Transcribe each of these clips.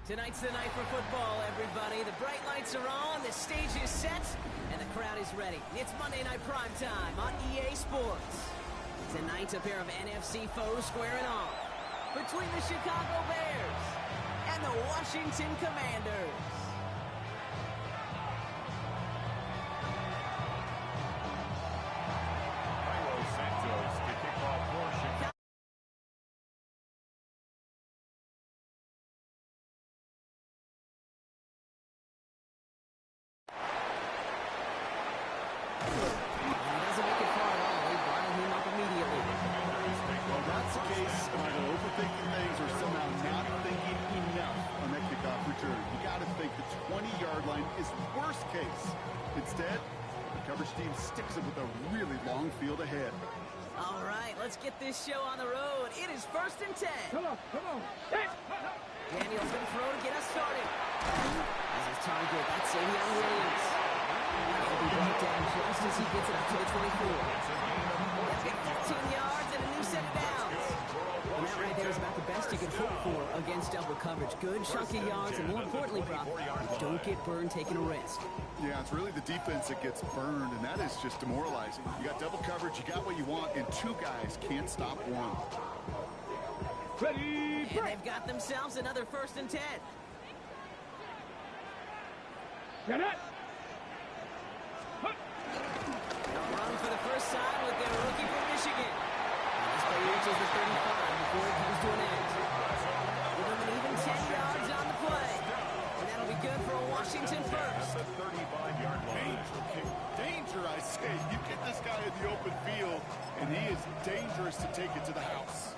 Tonight's the night for football, everybody. The bright lights are on, the stage is set, and the crowd is ready. It's Monday Night Primetime on EA Sports. Tonight, a pair of NFC foes squaring off between the Chicago Bears and the Washington Commanders. Santos to kick off for Chicago. Instead, the coverage team sticks it with a really long field ahead. All right, let's get this show on the road. It is 1st and 10. Come on. Daniels going to throw to get us started. This is target. That's Savion Williams. He'll be brought down just as he gets it up to the 24. He'll get 15 yards and a new set of downs. And that right there is about the best you can hope for against double coverage. Good chunky yards, and more importantly, Brock, don't get burned taking a risk. Yeah, it's really the defense that gets burned, and that is just demoralizing. You got double coverage, you got what you want, and two guys can't stop one. Ready, and they've got themselves another 1st and 10. Get it! They'll run for the first time with their rookie from Michigan. This play reaches the 35 before it comes to an end. Give them an even 10 yards on the play. And that'll be good for a Washington first. The 35-yard line. Danger, I say. You get this guy in the open field, and he is dangerous to take it to the house.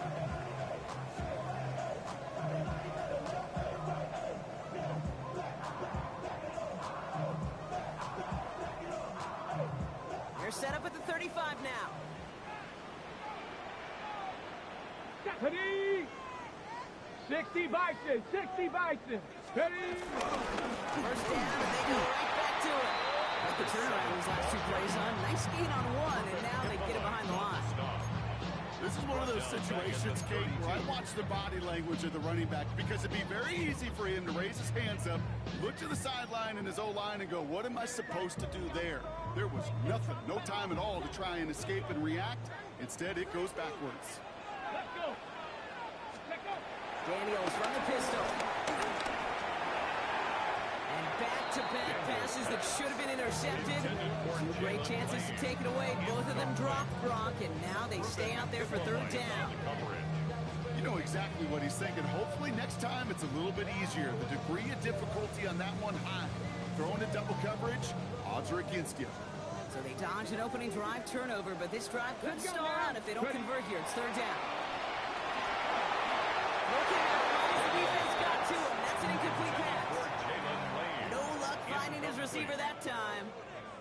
They're set up at the 35 now. Ready! 60 Bison! 60 Bison! Ready! First down, and they go right back to it. Like the turnaround those last two plays, huh? Nice gain on one, and now they get it behind the line. This is one of those situations, Kate, where I watch the body language of the running back because it'd be very easy for him to raise his hands up, look to the sideline in his O-line and go, what am I supposed to do there? There was nothing, no time at all to try and escape and react. Instead, it goes backwards. Let's go! Daniels from the pistol. And back-to-back passes that should have been intercepted. Two great chances to take it away. Both of them dropped, Brock, and now they stay out there for 3rd down. You know exactly what he's thinking. Hopefully next time it's a little bit easier. The degree of difficulty on that one high. Throwing to double coverage, odds are against you. So they dodge an opening drive turnover, but this drive could stall out if they don't convert here. It's 3rd down. Looking at the defense got to him. That's an incomplete pass. No luck finding his receiver that time.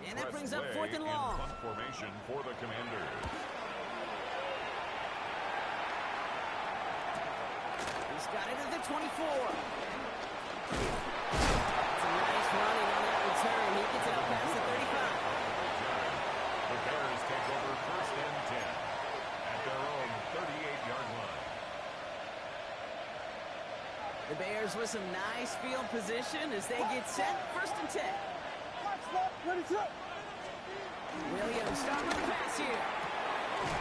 And that brings up 4th and long. Formation for the Commanders. He's got it at the 24. It's a nice running on that return. He gets it out past the 35. The Bears take over 1st and 10 at their own 38-yard line. The Bears with some nice field position as they get set. 1st and 10. Williams starting with the pass here.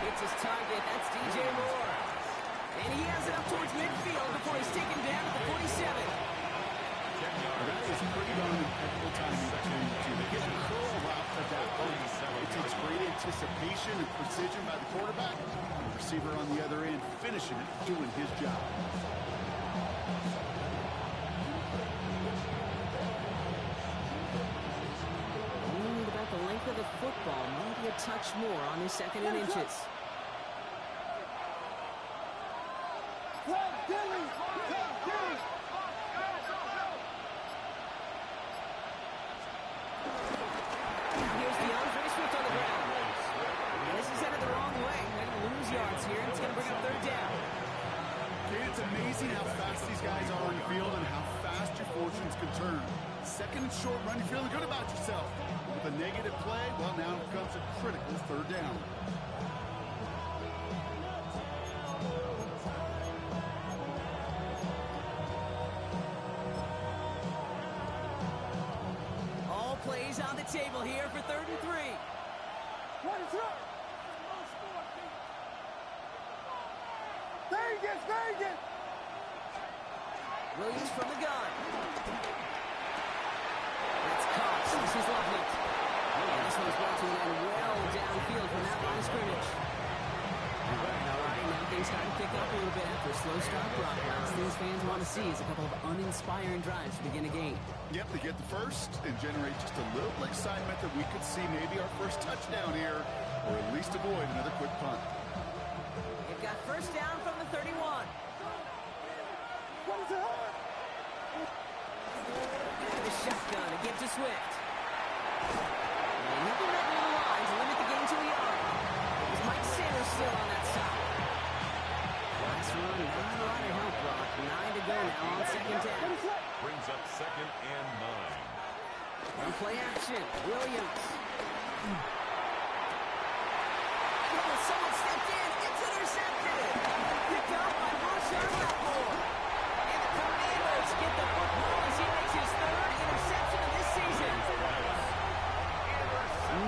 Hits his target. That's DJ Moore. And he has it up towards midfield before he's taken down at the 47. That is pretty darn impeccable timing to get a curl route at that point. It takes great anticipation and precision by the quarterback. And the receiver on the other end finishing it, doing his job. About the length of the football, maybe a touch more on his 2nd and inches. It's amazing how fast these guys are on the field and how fast your fortunes can turn. 2nd and short run, you're feeling good about yourself. With a negative play, well, now it comes a critical third down. All plays on the table here for 3rd and 3. What is up? Vegas, Vegas! Williams from the gun. That's Cox. This is lovely. And this one's brought to an end well downfield from that line of scrimmage. All right, now things starting to pick up a little bit after a slow start. Brock, last things fans want to see is a couple of uninspiring drives to begin a game. Yep, they get the first and generate just a little excitement that we could see maybe our first touchdown here, or at least avoid another quick punt. They've got first down from the 31. What is it? The shotgun to give to Swift. And he'll be met near the line to limit the gain to a yard. There's Mike Sanders still on that side. Last run, not a lot of help, Brock. 9 to go now on 2nd down. Brings up 2nd and 9. On play action, Williams. Oh, someone stepped in. It's intercepted. Picked up by Marshawn Lattimore. And the Commanders get the football as he makes his 3rd interception of this season.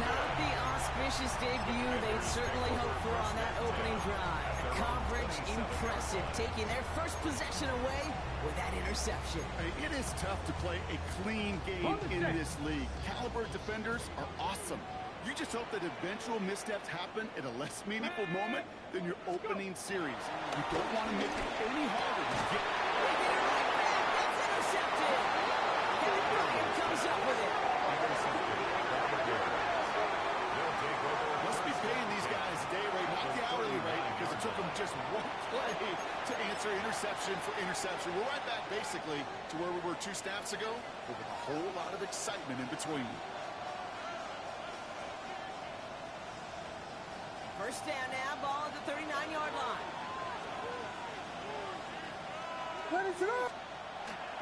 Not the auspicious debut they'd certainly hoped for on that opening drive. The coverage impressive, taking their first possession away with that interception. Hey, it is tough to play a clean game in this league. Caliber defenders are awesome. You just hope that eventual missteps happen at a less meaningful moment than your opening series. You don't want to make it any harder to get. They get it right back. That's intercepted. Kevin Bryant comes up with it. Must be paying these guys a day rate, not the hourly rate, because it took them just one play to answer interception for interception. We're right back basically to where we were 2 snaps ago, but with a whole lot of excitement in between. First down now, ball at the 39-yard line. What is it?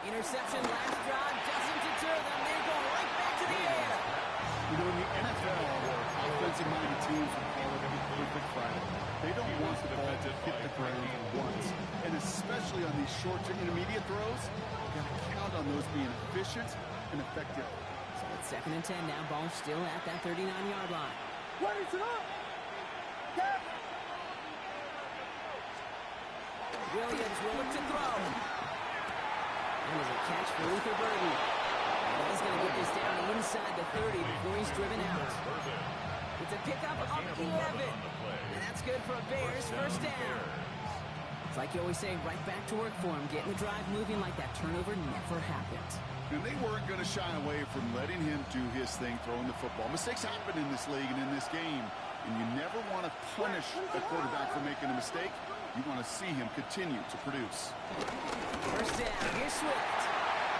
Interception last drive doesn't deter them. They're going right back to the air. You know, in the NFL, offensive-minded teams will call it every perfect Friday. They don't want the ball to hit the ground once. And especially on these short to intermediate throws, you got to count on those being efficient and effective. So it's 2nd and 10 now, ball still at that 39-yard line. What is it? Williams will look to throw. And there's a catch for Luther Burden. And he's going to get this down inside the 30 before he's driven out. It's a pickup of 11. And that's good for a Bears first down. It's like you always say, right back to work for him. Getting the drive moving like that turnover never happened. And they weren't going to shy away from letting him do his thing, throwing the football. Mistakes happen in this league and in this game. And you never want to punish a quarterback for making a mistake. You want to see him continue to produce. First down, here's Swift.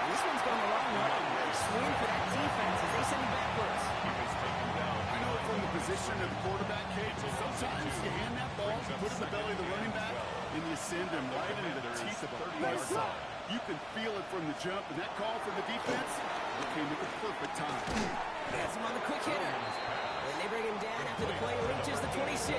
And this one's going a long way. Swing for that defense as they send him backwards. You know, from the position of the quarterback, Kate, sometimes you hand that ball, you put it in the belly of the running back, and you send him right into the teeth of the buzzsaw. You can feel it from the jump, and that call from the defense came at the perfect time. That's him on the quick hitter. And they bring him down after the play reaches the 26.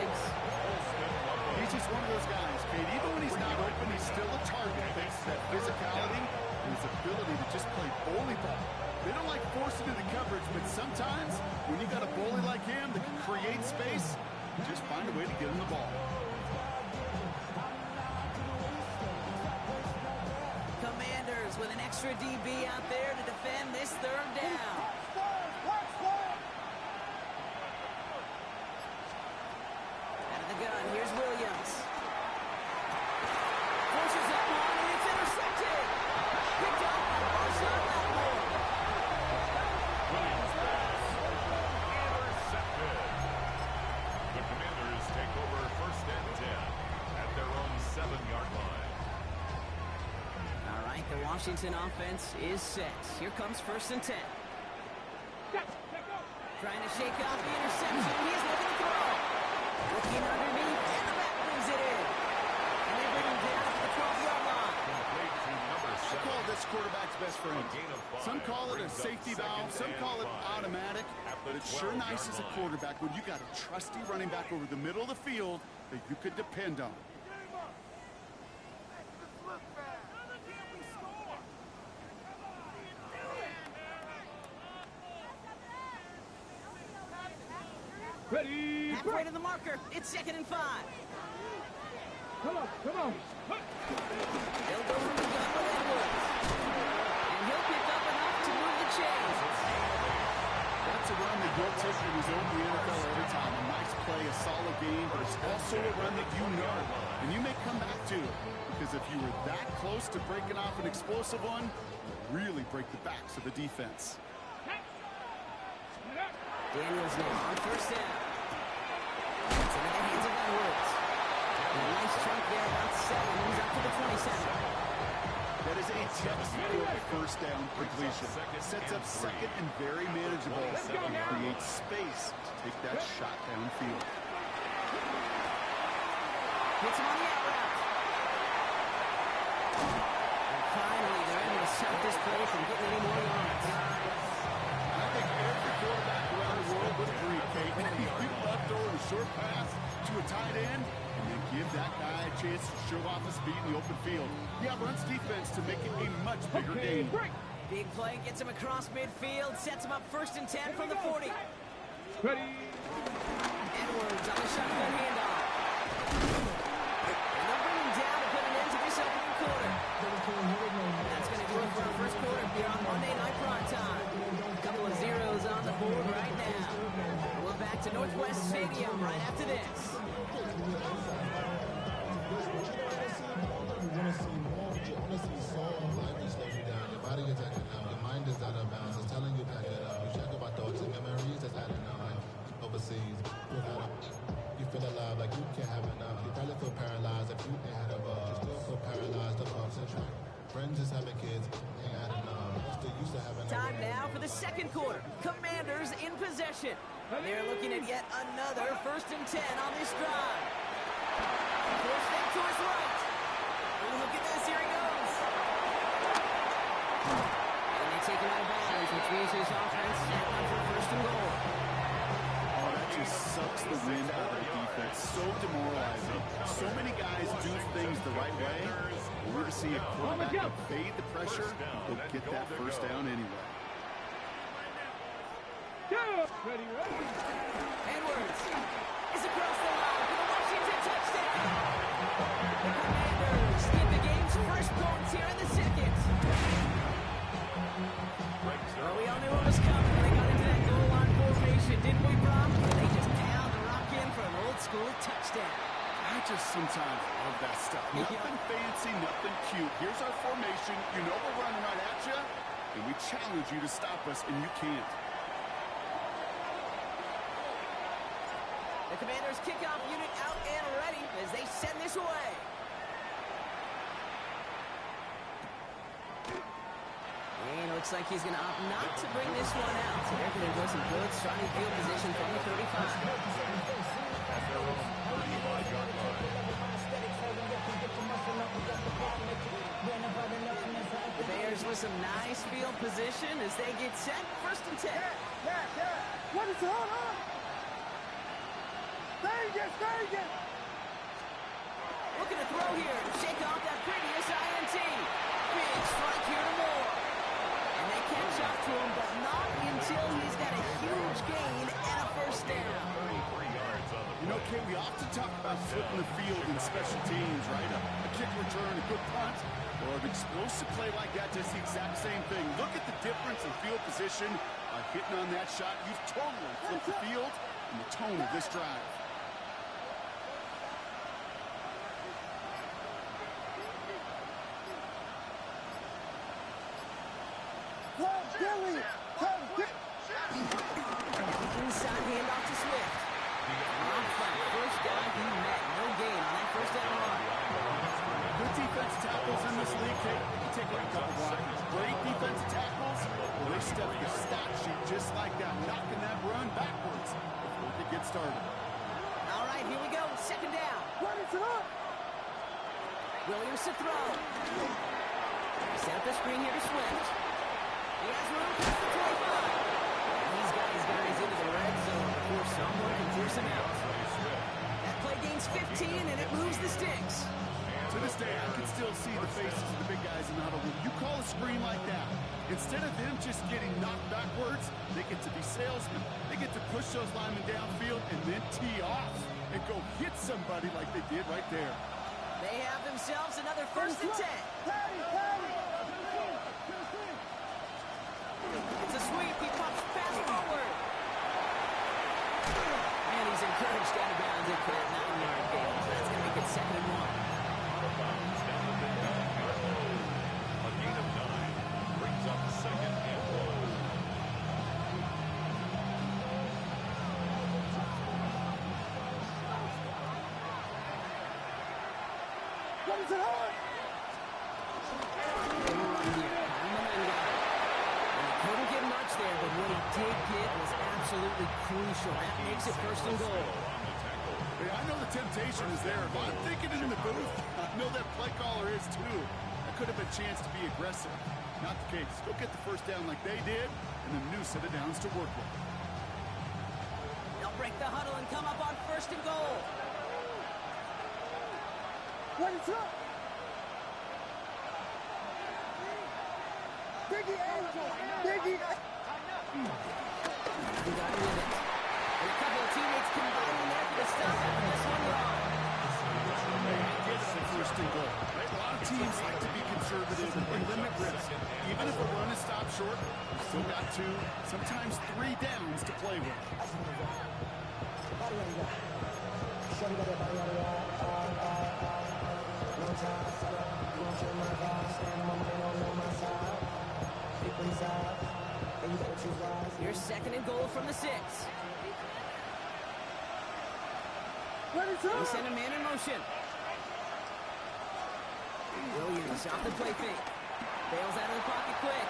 He's just one of those guys, Kate. Even when he's not open, he's still a target thanks to that physicality and his ability to just play bully ball. They don't like forcing into coverage, but sometimes when you got a bully like him that can create space, just find a way to get him the ball. Commanders with an extra DB out there to defend this 3rd down. Out of the gun, here's Williams. Forces that one, and it's intercepted. Picked up by Marshawn Lattimore. Intercepted. The Commanders take over 1st and 10 at their own 7-yard line. All right, the Washington offense is set. Here comes 1st and 10. Trying to shake off the interception. He's looking to throw. Looking underneath, and the back brings it in. And they bring him down to the 12-yard line. Complete to number 7. I call this quarterback's best friend. Some call it a safety valve, some call it automatic, but it's sure nice as a quarterback when you got a trusty running back over the middle of the field that you could depend on. Ready, Halfway to the marker. It's 2nd and 5. come on, come on. They'll go from the gun with Edwards. And he'll pick up enough to move the chains. That's a run that you'll take in his own the NFL every time. A nice play, a solid game, but it's also a run that you know, and you may come back to. Because if you were that close to breaking off an explosive one, you really break the backs of the defense. Daniels now on 1st down. It's into the hands of Edwards. And a nice chunk there, about 7. He's up to the 27. That is a textbook first down completion. Sets up second and very manageable and creates space to take that shot downfield. Hits him on the out route. And finally, they're able to stop this play from getting any more yards. I think every quarterback around the world would agree, Kate. You love throwing a short pass to a tight end and then give that guy a chance to show off his speed in the open field. Yeah, runs defense to make it a much bigger game. Big play gets him across midfield, sets him up 1st and 10 from the 40. Ready, Edwards on the shotgun handoff. And they'll bring him down to put an end to this opening quarter. That's going to do it for our first quarter here on Monday Night Prime Time. A couple of zeros on the board right now. We're back to Northwest Stadium right after this. Your body is acting out, your mind is out of bounds. It's telling you pack it up. You check about thoughts and memories that's adding up. Overseas, you feel alive like you can't have enough. You probably feel paralyzed if you ain't had a buzz. You still feel paralyzed of ups and track. Friends is having kids, ain't had enough. Still used to having Time now for the second quarter. Commanders in possession. They're looking at yet another 1st and 10 on this drive. Force fake to his right. Oh, look at this. Here he goes. And they take him out of bounds, which means his offense set up for 1st and goal. Oh, that just sucks the wind out of the defense. So demoralizing. So many guys do things the right way. We're to see a quarterback evade the pressure. They'll get that 1st down anyway. ready, ready. Edwards is across the line for the Washington touchdown. The Commanders get the game's first points here in the 2nd. Well, we all knew what was coming when they got into that goal line formation, didn't we, Brock? And they just pound the rock in for an old-school touchdown. I just sometimes love that stuff. Nothing fancy, nothing cute. Here's our formation. You know we're running right at you, and we challenge you to stop us, and you can't. The Commanders' kickoff unit out and ready as they send this away. And it looks like he's going to opt not to bring this one out. So they're going to enjoy some good starting field position from the 35. The Bears with some nice field position as they get set. 1st and 10. What is going on? Stay. Looking to throw here to shake off that previous INT. Big strike here to Moore. And they catch up to him, but not until he's got a huge gain and a 1st down. You know, Kay, we often talk about flipping the field in special teams, right? A kick return, a good punt, or an explosive play like that does the exact same thing. Look at the difference in field position by hitting on that shot. You've totally flipped the field and the tone of this drive. Inside handoff to Swift. On front, 1st down he met. No gain on that 1st down run. Good defensive tackles in this league, Kate. You take like a couple blockers. Great defensive tackles, well, they step the stat sheet just like that, knocking that run backwards before it gets started. All right, here we go. 2nd down. What is it up? Williams to throw. set up the screen here to Swift. He has room past the 25. And these guys into the red zone before someone can force him out. That play gains 15, and it moves the sticks. To this day, I can still see the faces of the big guys in the huddle. When you call a screen like that, instead of them just getting knocked backwards, they get to be salesmen. They get to push those linemen downfield and then tee off and go hit somebody like they did right there. They have themselves another 1st and 10. It's a sweep. He pops fast forward. And he's encouraged out of bounds at that 9-yard gain. That's going to make it 2nd and 1. A gain of 9 brings up 2nd and 1. What is it on? Couldn't get much there, but what he did get was absolutely crucial. That makes it 1st and goal. Hey, I know the temptation is there. If I'm thinking it in the booth, I know that play caller is too. That could have been a chance to be aggressive. Not the case. Go get the 1st down like they did, and the new set of downs to work with. They'll break the huddle and come up on 1st and goal. What is up? Biggie Angel! Biggie! He got with it. And a couple of teammates combining there for the stop after this one wrong. Get it on 1st and goal. Right? A lot of teams like to be conservative and limit risk. Even if a run is stopped short, you've still got 2, sometimes 3 downs to play with. Here's 2nd and goal from the 6. They send a man in motion. Williams off the play fake. Bails out of the pocket quick.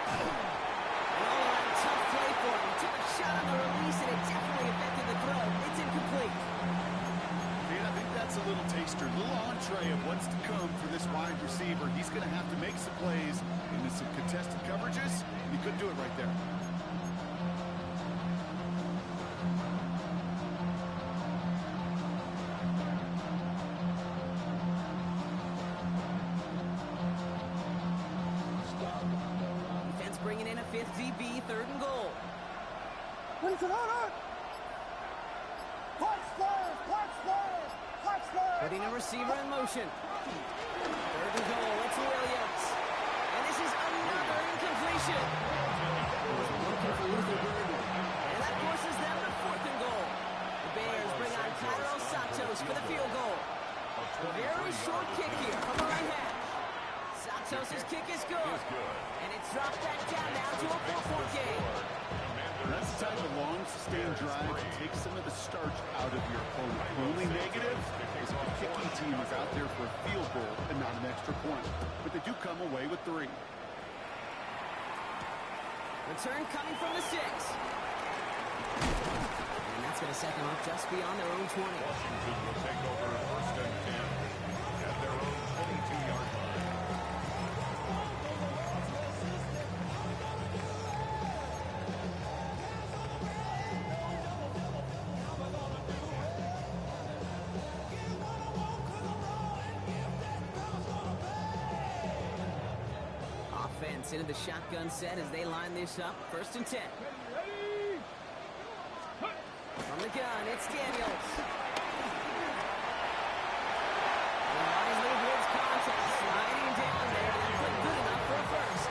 And all around tough play for him. Took a shot on the release, and it definitely affected the throw. It's incomplete. Man, I think that's a little taster, a little entree of what's to come for this wide receiver. He's going to have to make some plays into some contested coverages, and he couldn't do it right there. Defense bringing in a 5th DB, 3rd and goal. What is it on? Punch flash! Punch flash! Punch flash! Putting a receiver in motion. 3rd and goal. It's Williams. And this is another incompletion. Looking for Luther Burden. And that forces them to 4th and goal. The Bears bring on Cairo Santos for the field goal. A very short kick here from the right hash. Santos' kick is good. And it's dropped back down now to a 4-point game. That's the type of long, sustained drive to take some of the starch out of your opponent. The only negative is if the kicking team is out there for a field goal and not an extra point. But they do come away with 3. Return coming from the 6. And that's going to set them up just beyond their own 20. Washington will take over 1st and 10 at their own 22-yard line. Offense into the shotgun set as they line this up. 1st and 10. From the gun, it's Daniels. And wisely avoids contact, sliding down there. That's not good enough for a 1st.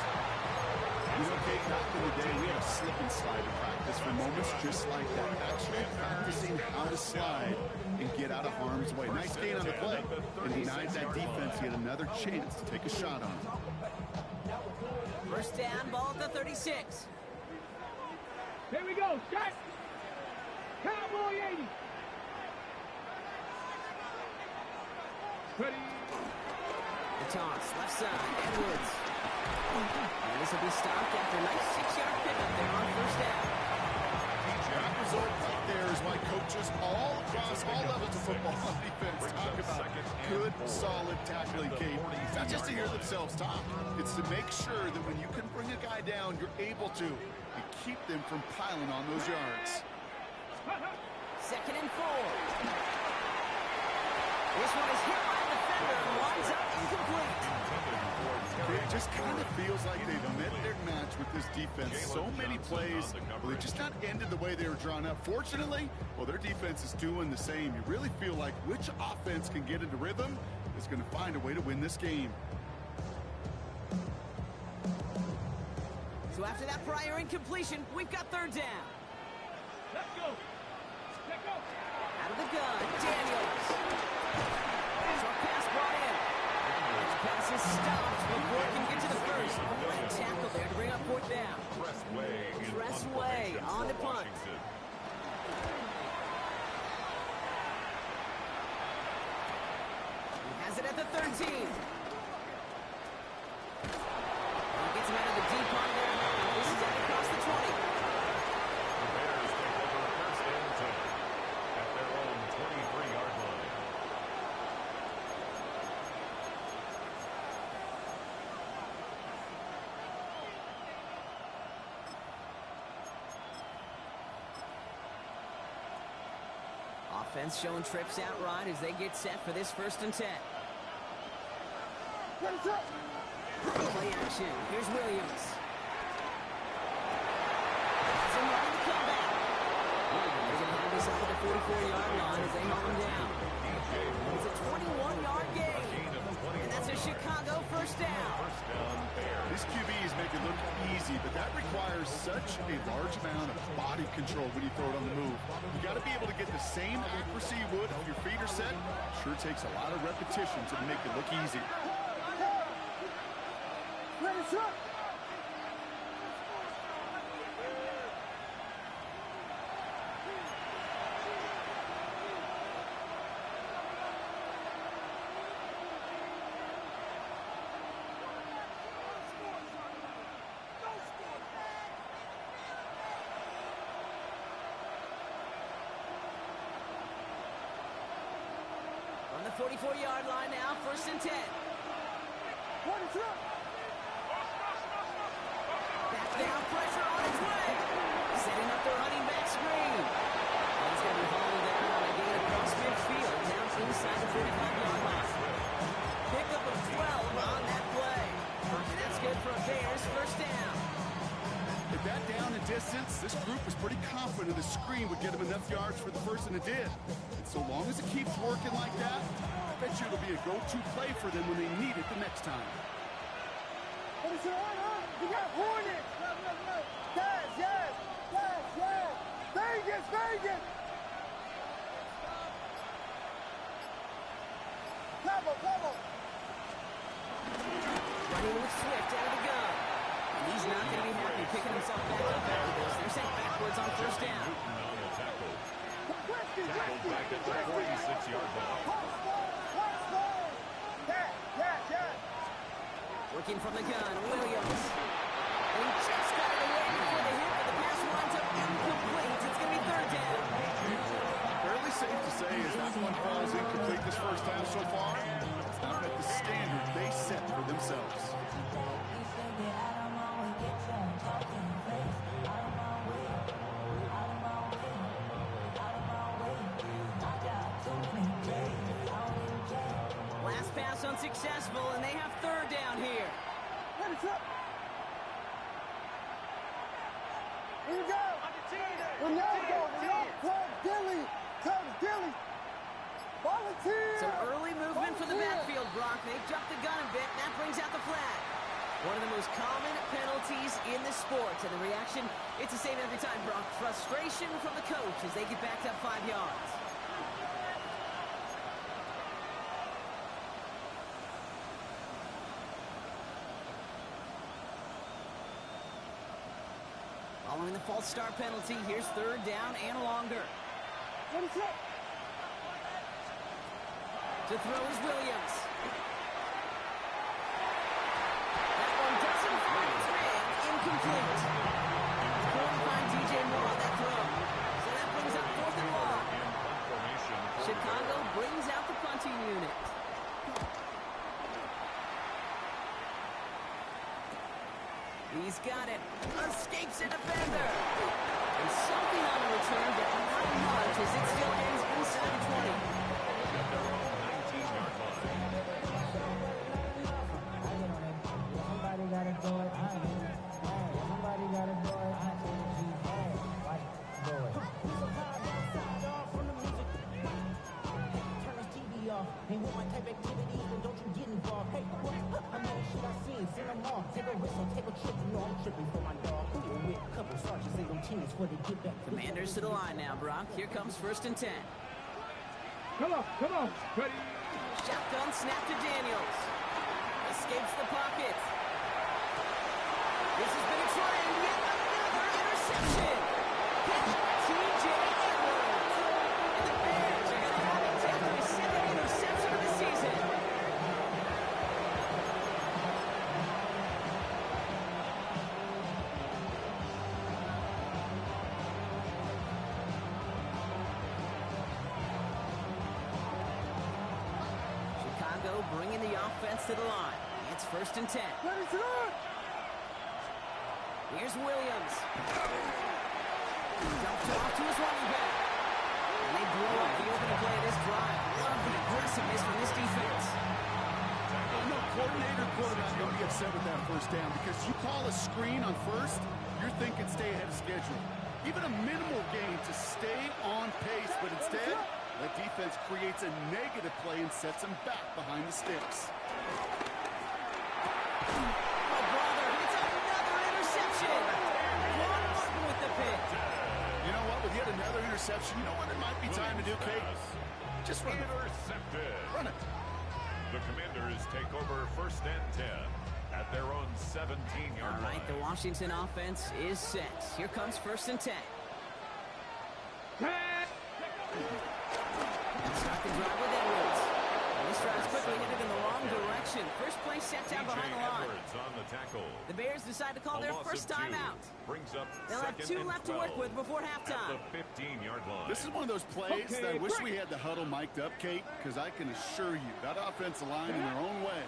You know, Kate, back in the day, we had a slip and slide practice for moments just like that. Actually practicing how to slide and get out of harm's way. Nice gain on the play. And denied that defense yet another chance to take a shot on him. 1st down, ball at the 36. Here we go. Shot. Cowboy 80. Ready. The toss, left side, Edwards. And this will be stopped after a nice 6-yard pickup there on 1st down. That result right there is why coaches all across all levels of football on defense talk about good, solid tackling, Kate. It's not just to hear themselves talk. It's to make sure that when you can bring a guy down, you're able to, and keep them from piling on those yards. 2nd and 4. This one is hit by the defender and winds up incomplete. It just kind of feels like they've met their match with this defense. So many plays, well, they just not ended the way they were drawn up. Fortunately, well, their defense is doing the same. You really feel like which offense can get into rhythm is going to find a way to win this game. So after that prior incompletion, we've got 3rd down. Let's go. Let's go. Out of the gun, Daniels. Short pass brought in. This pass is stopped before it can get to the 30. Great tackle there to bring up 4th down. Pressway on the punt. He has it at the 13. He gets him out of the deep punt there. This is out across the 20. The Bears take over 1st and 10 at their own 23-yard line. Offense showing trips out right as they get set for this 1st and 10. Play action. Here's Williams. Has him running the comeback. They're going to have this up at the 44-yard line as they hold him down. It's a 21-yard gain. And that's a Chicago 1st down. These QBs make it look easy, but that requires such a large amount of body control when you throw it on the move. You got to be able to get the same accuracy you would if your feet are set. Sure takes a lot of repetition to make it look easy. On the 44-yard line now, 1st and 10. Back down, pressure on its way. Setting up the running back screen. And he's going to be hauled down on a gain across midfield, down inside the 45-yard line. Pickup of 12 on that play. And that's good for a Bears 1st down. At that down and distance, this group was pretty confident the screen would get them enough yards for the 1st, and it did. And so long as it keeps working like that, I bet you it'll be a go-to play for them when they need it the next time. You got Hornets! Yes! Vegas! Cover! Running with Swift out of the gun. He's not going to be happy picking himself back up after this. They're sent backwards on 1st down. Newton on the tackle. Tackled back at the 46-yard line. Working from the gun, Williams. He just got it away before the hit, but the pass winds up incomplete. It's going to be 3rd down. Fairly safe to say as that one falls incomplete this 1st half so far, it's not at the standard they set for themselves. Last pass unsuccessful, and they have 3rd down here. Here we go! Ronaldo! Dilly! Volunteer! Some early movement for the backfield, Brock. They jumped the gun a bit, and that brings out the flag. One of the most common penalties in the sport, and the reaction, it's the same every time, Brock. Frustration from the coach as they get backed up 5 yards. Following the false start penalty, here's 3rd down and longer. To throw is Williams. That one doesn't find its man. Incomplete. Couldn't find DJ Moore on that throw. So that brings up 4th and long. He's got it. Escapes a defender. And something on the return, but not much as it still ends inside the 20. At their own 19-yard line. Somebody gotta do it. Somebody gotta do it. Watch it. Do it. Turn this TV off. They want my type activities, then don't you get involved. Hey, I know the shit I seen. Send them off. Take a whistle, take a trip. You know I'm tripping for my dog. With a couple sergeants, they don't teams before they get back. Commanders to the line now, Brock. Here comes 1st and 10. Come on. Ready? Shotgun snap to Daniels. Escapes the pocket. This has been a try, and yet another interception. T.J. Edwards. And the Bears are going to have him take their 2nd interception of the season. Chicago bringing the offense to the line. It's 1st and 10. Ready to run. Here's Williams. Dumped off to his running back. And they blow up the opening play of this drive. Love the aggressiveness from this defense. No coordinator, quarterback don't get upset with that 1st down because you call a screen on 1st, you're thinking stay ahead of schedule. Even a minimal gain to stay on pace, but instead, the defense creates a negative play and sets them back behind the sticks. You know what? With yet another interception, you know what it might be time to do, Kate? Just run it. Intercepted. Run it. The Commanders take over 1st and 10 at their own 17-yard All line. right, the Washington offense is set. Here comes 1st and 10. Start the drive with Edwards. And this drive's quickly headed in the wrong direction. First play set down behind the line. Edwards on the tackle. The Bears decide to call their first timeout. Brings up They'll have 2 left to work with before halftime. At the 15-yard line. This is one of those plays that I wish we had the huddle mic'd up, Kate, because I can assure you that offensive line in their own way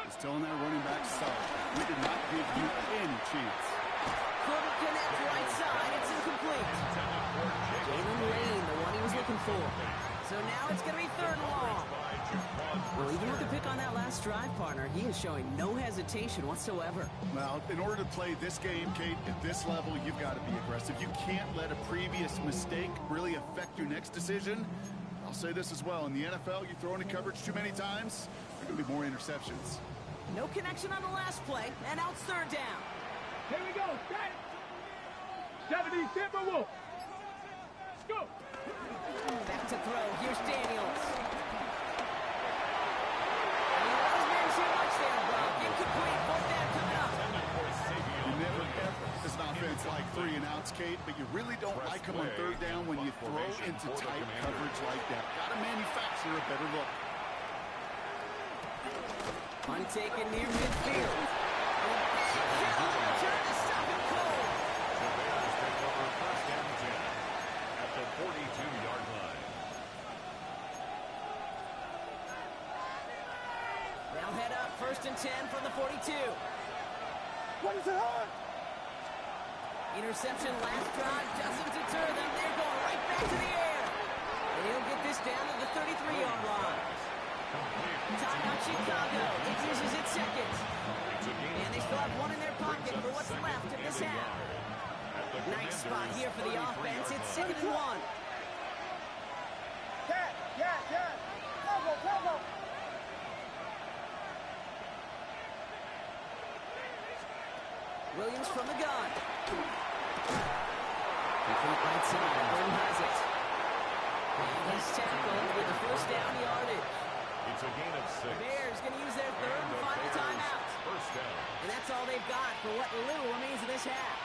is telling that running back solid. We did not give you any chance. Couldn't connect right side. It's incomplete. Jalen Lane, the one he was looking for. So now it's going to be 3rd and long. Well, even with the pick on that last drive, partner, he is showing no hesitation whatsoever. Well, in order to play this game, Kate, at this level, you've got to be aggressive. You can't let a previous mistake really affect your next decision. I'll say this as well. In the NFL, you throw into coverage too many times, there are going to be more interceptions. No connection on the last play, and now it's 3rd down. Here we go. 70 Timberwolves. Let's go. Back to throw. Here's Daniels. And he wasn't very too much there, Brock. Incomplete. 4th down coming up. You never ever as an offense like 3 and outs, Kate, but you really don't like them on 3rd down when you throw into tight coverage like that. Got to manufacture a better look. Untaken near midfield. Trying to stop him cold. The Bears take over 1st and 10 at the 42-yard line. They'll head up 1st and 10 from the 42. What is it on? Interception last drive doesn't deter them. They're going right back to the air. And he'll get this down to the 33-yard line. Timeout Chicago. It uses its 2nd. And they still have 1 in their pocket for what's left of this half. Nice spot here for the offense. It's 2nd and 1. Yeah. Cover. Williams from the gun. Complete right side. Burton has it. And he's tackled with the 1st down yardage. It's a gain of 6. Bears going to use their 3rd and final timeout. 1st down. And that's all they've got for what little remains of this half.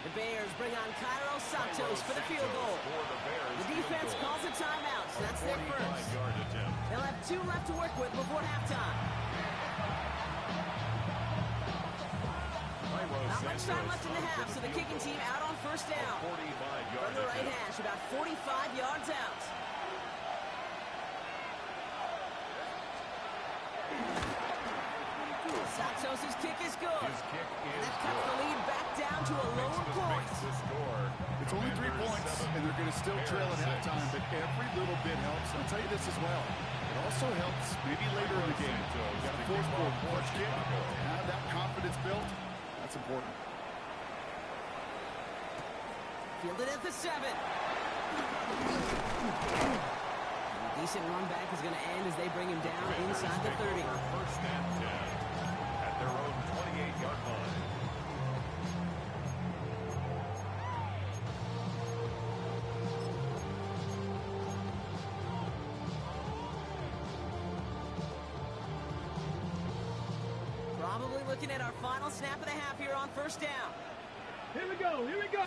The Bears bring on Cairo Santos for the field goal. The defense calls a timeout, so that's their first. 45-yard attempt. They'll have 2 left to work with before halftime. Not much time left in the half, so the kicking team out on 1st down. 45-yard From the right attempt. hash, about 45 yards out. Santos' kick is good. His kick And is that cuts the good. lead back down to a lone point. Makes the score. It's only 3 points, and they're going to still trail at halftime, but every little bit helps. I'll tell you this as well. It also helps maybe later in the game. You got a fourth quarter clutch kick. Have that confidence built. That's important. Fielded at the 7. A decent run back is going to end as they bring him down inside the 30. First and 10 at their own 28-yard line. Probably looking at our final snap of the half here on first down. Here we go. Here we go.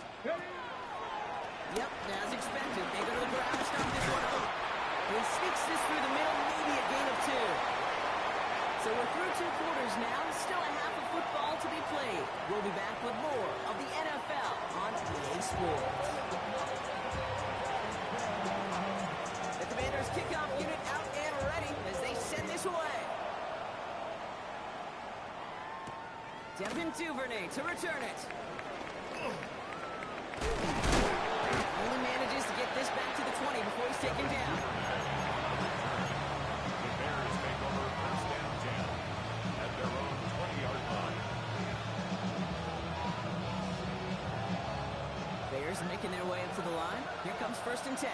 Yep, as expected. They go to the ground to start this one off. He sneaks this through the middle, maybe a gain of 2. So we're through 2 quarters now. Still a half of football to be played. We'll be back with more of the NFL on EA Sports. The Commanders' kickoff unit out and ready as they send this away. Devin Duvernay to return it. Only manages to get this back to the 20 before he's taken down. The Bears take over first and 10 at their own 20-yard line. Bears making their way up to the line. Here comes first and 10.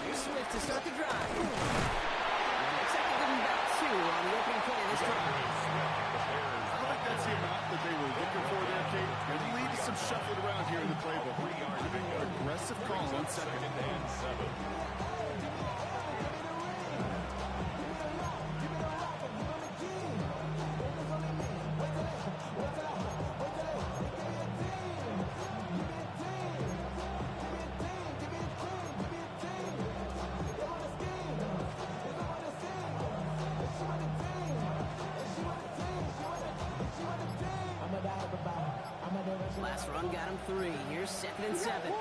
Here's Swift to start the drive. Looks like they're getting about 2 on the opening play of this drive. I don't think that's the amount that they were looking for there, Kate. Going to lead to some shuffling around here in the playbook. Aggressive call on second and 7. Last run got him 3. Here's second and 7.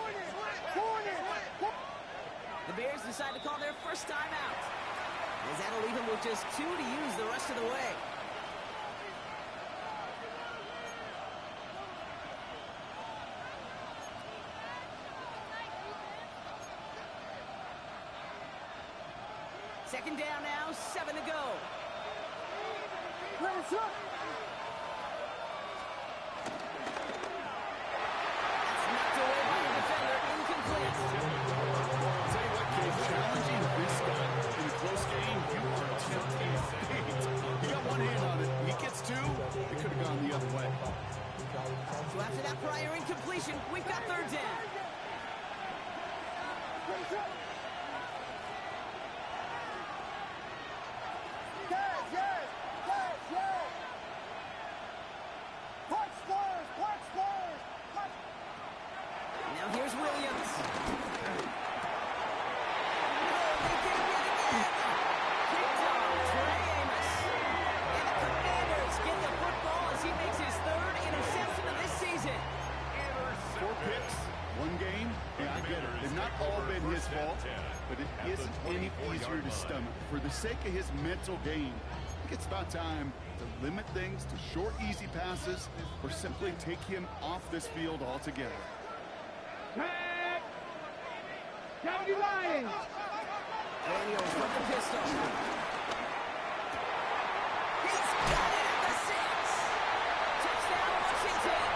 The Bears decide to call their first time out. As that'll leave him with just 2 to use the rest of the way. Second down now, 7 to go. That's knocked away by the defender, incomplete. I'll tell you what, Kate, challenging this guy in a close game, you are tempting fate. He got one hand on it. He gets 2. It could have gone the other way. So after that prior incompletion, we've got third down. Now here's Williams. Oh, they did it again. Picked off Trey Amos. And the Commanders get the football as he makes his 3rd interception of this season. 4 picks, 1 game. Yeah, I get it. They've not all been his fault, but it isn't any easier to stomach. For the sake of his mental game, I think it's about time to limit things to short, easy passes or simply take him off this field altogether. Tag! County Lions! Daniels with the pistol. He's got it at the 6. Touchdown, Washington.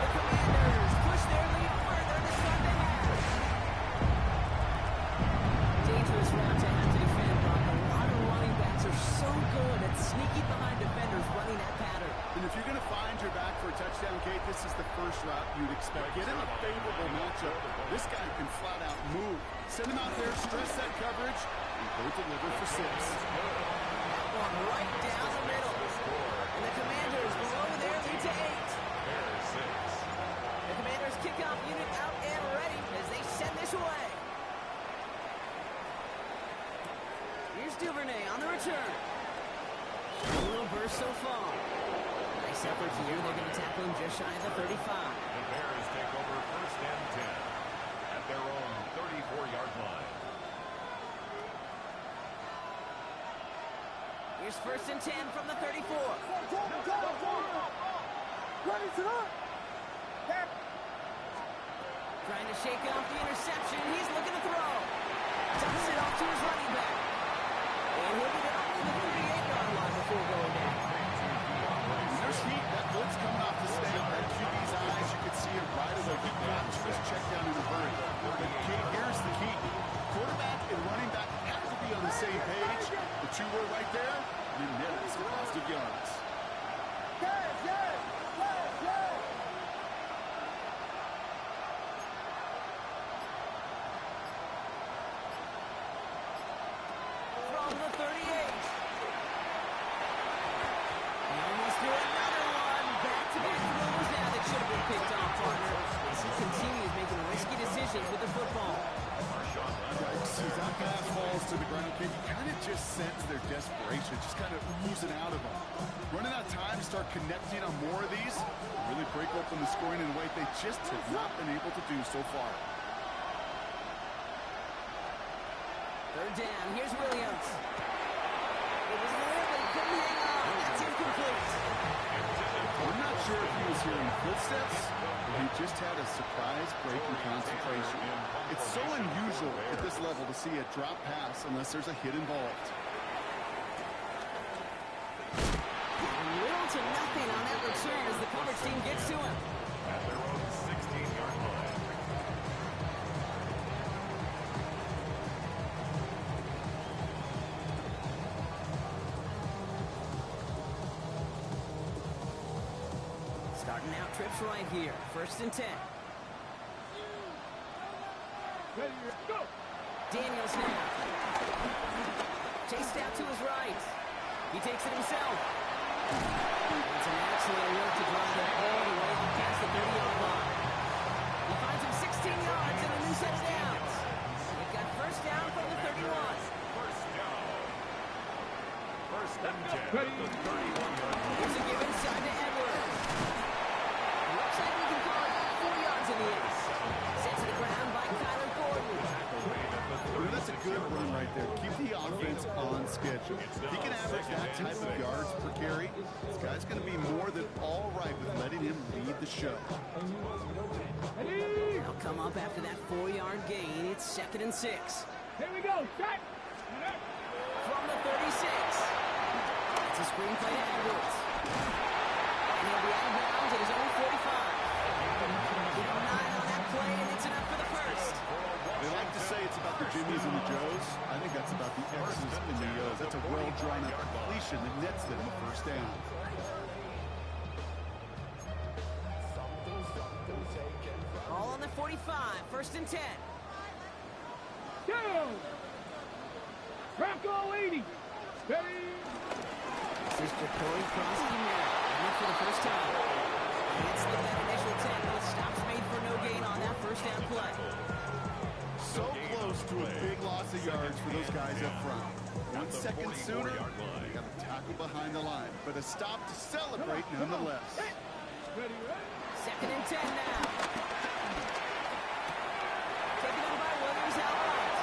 The Commanders push their lead further to start the half. Dangerous route to have to defend, Brock. A lot of running backs are so good at sneaking behind defenders running that pattern. And if you're going to find your back for a touchdown, Kate, this is the first route you'd expect. Get in a favorable matchup. This guy can flat out move. Send him out there, stress that coverage, and go deliver for 6. One right down the middle. And the Commanders blow their lead to 8. The Commanders kickoff unit out and ready as they send this away. Here's Duvernay on the return. A little burst so far. Nice effort here. They're going to tackle him just shy of the 35. The Bears take over first and 10 at their own 34-yard line. Here's 1st and 10 from the 34. Ready to run. Trying to shake off the interception. He's looking to throw. Dumps it off to his running back. And he'll get it up to the 38-yard line before going down. There's heat. That blitz coming off the snap. That QB's eyes, you can see it right away. He got to his check down in a hurry. But here's the key. Quarterback and running back have to be on the same page. The two were right there. You net some positive yards. From the 38. He almost threw another one. Back-to-back throws now that should have been picked off, partner. As he continues making risky decisions with the football. As that pass falls to the ground, you kind of just sense their desperation, just kind of oozing out of them. Running out of time to start connecting on more of these, really break open the scoring in a way they just have not been able to do so far. 3rd down. Here's Williams. It was there, but he couldn't hang on. That's incomplete. I'm not sure if he was hearing footsteps or he just had a surprise break in concentration. It's so unusual at this level to see a drop pass unless there's a hit involved. Little to nothing on that return as the coverage team gets to him. At their own 16-yard line. Starting out trips right here. 1st and 10. Ready, go. Daniels now. Chased out to his right. He takes it himself. It's an excellent work to drive that all the way past the 30-yard line. He finds him 16 yards and a new set of downs. They've got 1st down from the 31. First down. 1st and 10. Ready. The 31-yard line. Here's a give inside to Edwards. Looks like we can call it 4 yards in the ace. Sent to the ground by Kyler Gordon. That's a good run right there. Keep the offense on schedule. If he can average that type of yards per carry, this guy's going to be more than all right with letting him lead the show. Ready. They'll come up after that 4-yard gain. It's 2nd and 6. Here we go. Set. From the 36. It's a screen play to Edwards. And he'll be out of bounds at his own 45. Give him 9 on that play, and it's enough for the 1st. They like to say it's about the Jimmies and the Joes. I think that's about the X's and the O's. That's a well-drawn-up completion that nets them a 1st down. All on the 45. 1st and 10. Down. Bronco 80. Ready. This is Jacory Krosky now. Running for the 1st time. And it's the that initial tackle. Stops made for no gain on that 1st down play. So close to a big loss of yards for those guys up front. 1 second sooner, they got a tackle behind the line, but a stop to celebrate nonetheless. Ready, ready. 2nd and 10 now. Taken over by Williams outright.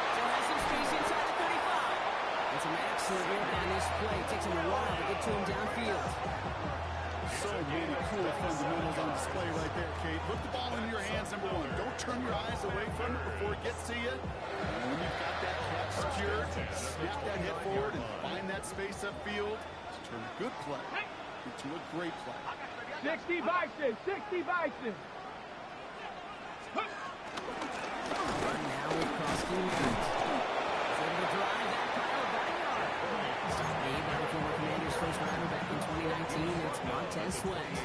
Still has some space inside the 35. And some excellent work on this play. Takes him a while to get to him downfield. So many cool fundamentals on display right there, Kate. Look the ball into your hands, number 1. Don't turn your eyes away from it before it gets to you. And when you've got that catch secured, snap that head forward and find that space upfield to turn a good play into a great play. 60 Bison. 60 Bison. Now with Krosky movement. He's able to drive that pile about a yard. Stop made by the former Commanders' first rounder back in 2019. It's Montez Sweat.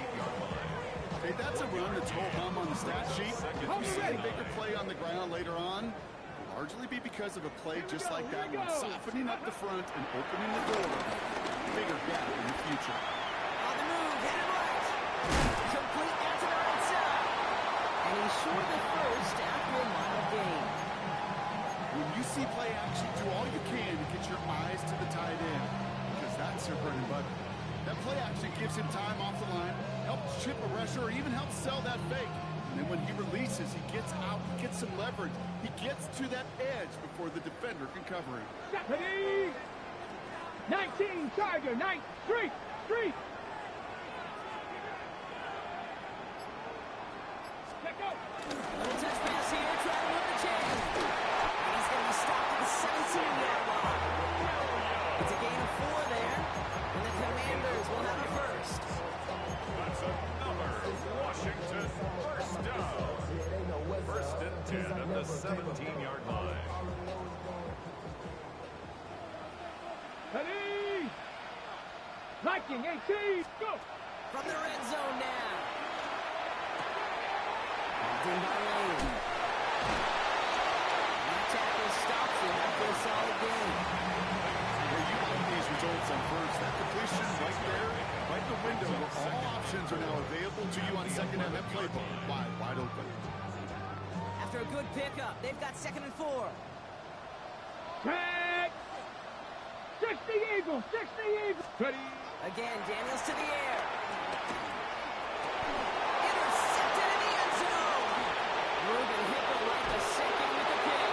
Hey, that's a run that's ho-hum on the stat sheet. If you see a bigger play on the ground later on, it'll largely be because of a play just like that one, softening up the front and opening the door. Bigger gap in the future. On the move, hit it right. Complete out to the right side. And he's short the 1st after a mile gain. When you see play action, do all you can to get your eyes to the tight end, because that's your bread and butter. That play action gives him time off the line, helps chip a rusher, or even helps sell that fake. And then when he releases, he gets out, he gets some leverage. He gets to that edge before the defender can cover him. Ready. 19, Tiger, 9, street, street. Check out. Little touch pass here, trying to move the chain. And he's going to be stopped at the 17-yard line. It's a gain of 4 there, and the Commanders will have a first. That's another Washington first down. First and 10 at the 17-yard line. Ready? Liking 18, go. From the red zone now. Balled in by Lane. And that tackle stops him after a solid gain. Well, you like these results on first. That completion right there, right in the window where all options are now available to you on second down. That playbook wide open. After a good pickup, they've got 2nd and 4. Tag. 60 Eagles, 60 Eagles. Ready? Again, Daniels to the air. Intercepted in the end zone. Ruben Hickel right the second with the pick.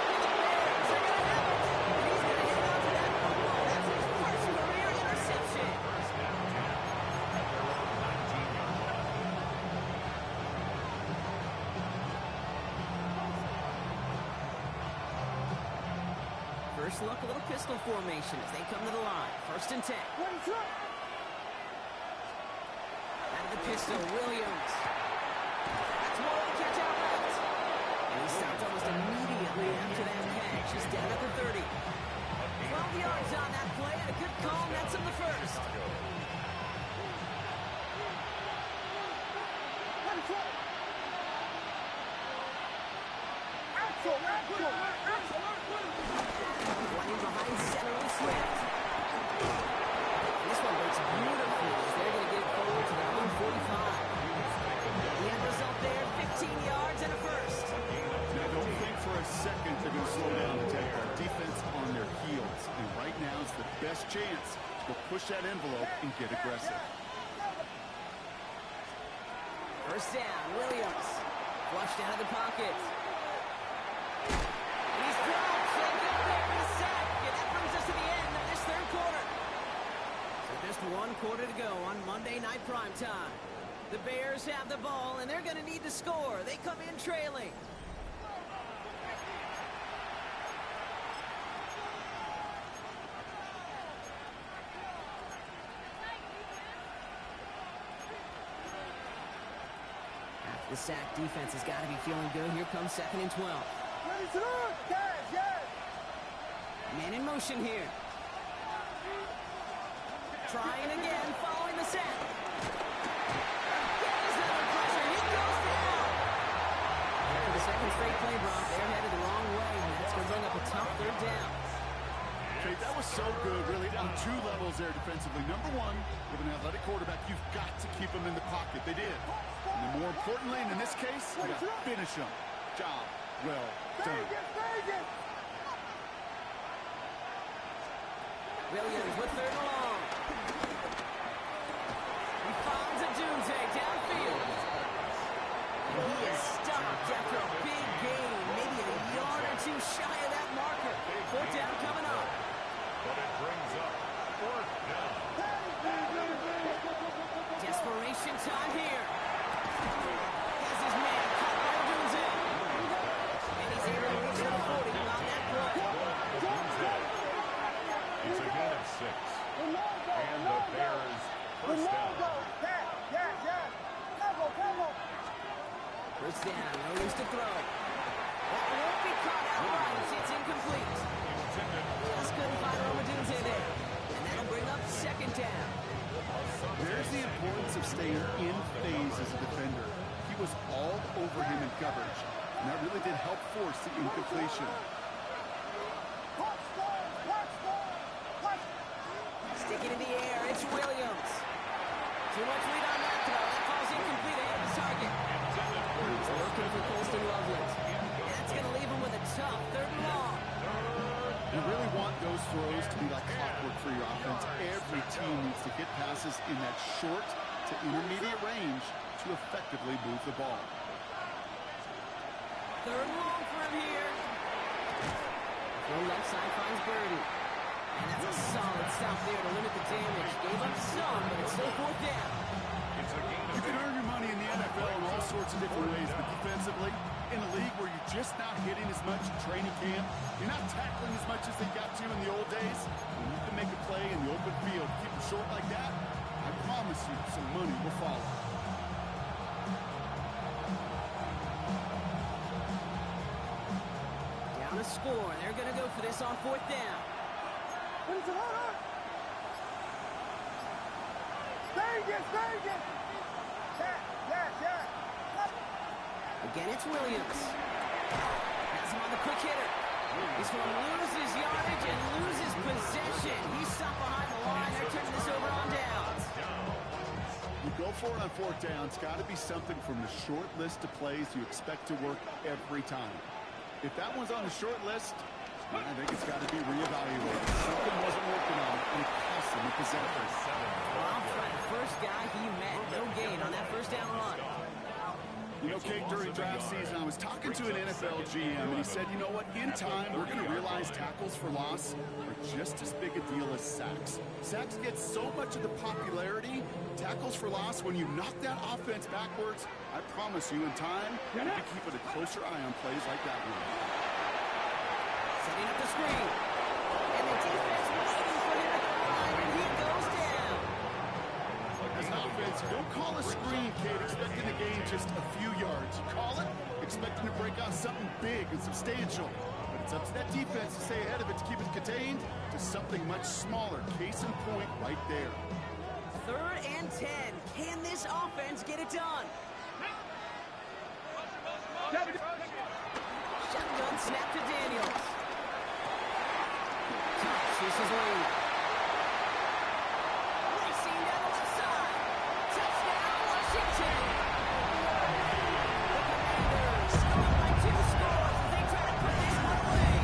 And the Bears are going to have it. And he's going to hit onto that football. That's his first career interception. First and 10 at their own 19-yard line. First look, a little pistol formation as they come to the line. First and 10. Out of the pistol, Williams. That's more to catch out route. And he stopped almost immediately after that catch. He's down at the 30. 12 yards on that play and a good call. Nets him the first. Running behind center with Swift. This one breaks beautifully as they're going to get it forward to their own 45. The end result there, 15 yards and a first. Now, don't think for a second they're going to slow down and take our defense on their heels. And right now is the best chance to push that envelope and get aggressive. First down, Williams. Flushed out of the pocket. He's dropped. They get there in a sack. And that brings us to the end of this third quarter. So just 1 quarter to go on Monday Night Primetime. The Bears have the ball, and they're going to need to score. They come in trailing. The sack defense has got to be feeling good. Here comes 2nd and 12. Man in motion here. Trying again, following the sack. There's another pressure. He goes down. After the second straight play, Brock, they're headed the wrong way, and that's going to bring up a tough third down. Okay, that was so good, really, on 2 levels there defensively. Number one, with an athletic quarterback, you've got to keep him in the pocket. They did. And then more importantly, and in this case, you got to finish him. Job well done. Williams with 3rd and long. He finds a Dunze downfield. And he is stopped after a big gain, maybe a yard or 2 shy of that marker. 4th down coming up. But it brings up 4th down. Desperation time here. Has his man caught by Dunze. And he's able to reach the 40 on that play. It's a gain of 6. And the Bears first down. First down, Williams to throw. That won't be caught outright. It's incomplete. Just couldn't find Romadunze there. And that'll bring up 2nd down. There's the importance of staying in phase as a defender. He was all over him in coverage, and that really did help force the incompletion. Sticking in the air, it's Williams. Too much lead on that throw. That falls incomplete ahead of his target. He's looking for Colston Loveland. And that's going to leave him with a tough 3rd and long. You really want those throws to be like clockwork for your offense. Every team needs to hit passes in that short to intermediate range to effectively move the ball. 3rd and long for him here. Full left side finds Burden. And that's a solid stop there to limit the damage. Gave up some, but it's still fourth down. It's a gain You of can earn your money in the NFL in all sorts of different ways, but defensively, in a league where you're just not hitting as much in training camp, you're not tackling as much as they got to in the old days, when you can make a play in the open field, keep it short like that, I promise you some money will follow. Down to score. They're going to go for this on fourth down. What is it? Hold on. Stay again. Yeah. Again, it's Williams. Has him on the quick hitter. This one loses yardage and loses possession. He's stopped behind the line. They're turning this over on downs. You go for it on fourth down. It's got to be something from the short list of plays you expect to work every time. If that one's on the short list, I think it's got to be reevaluated. Something wasn't working on it, and it cost him a possession. Well, the first guy he met, no gain on that first down run. You know, Kate, during draft season, I was talking to an NFL GM, and he said, you know what, in time, we're going to realize tackles for loss are just as big a deal as sacks. Sacks get so much of the popularity. Tackles for loss, when you knock that offense backwards, I promise you, in time, you'll be keeping a closer eye on plays like that one. Setting up the screen. And the defense waiting for him at the line, and he goes down. As an offense, you don't call a screen, Kate, expecting to gain just a few yards. You call it expecting to break out something big and substantial. But it's up to that defense to stay ahead of it, to keep it contained to something much smaller. Case in point right there. 3rd and 10. Can this offense get it done? Shotgun snap to Daniels. This is lead. Racing down the left side. Touchdown, Washington. The Commanders score by 2 scores as they try to put this one away.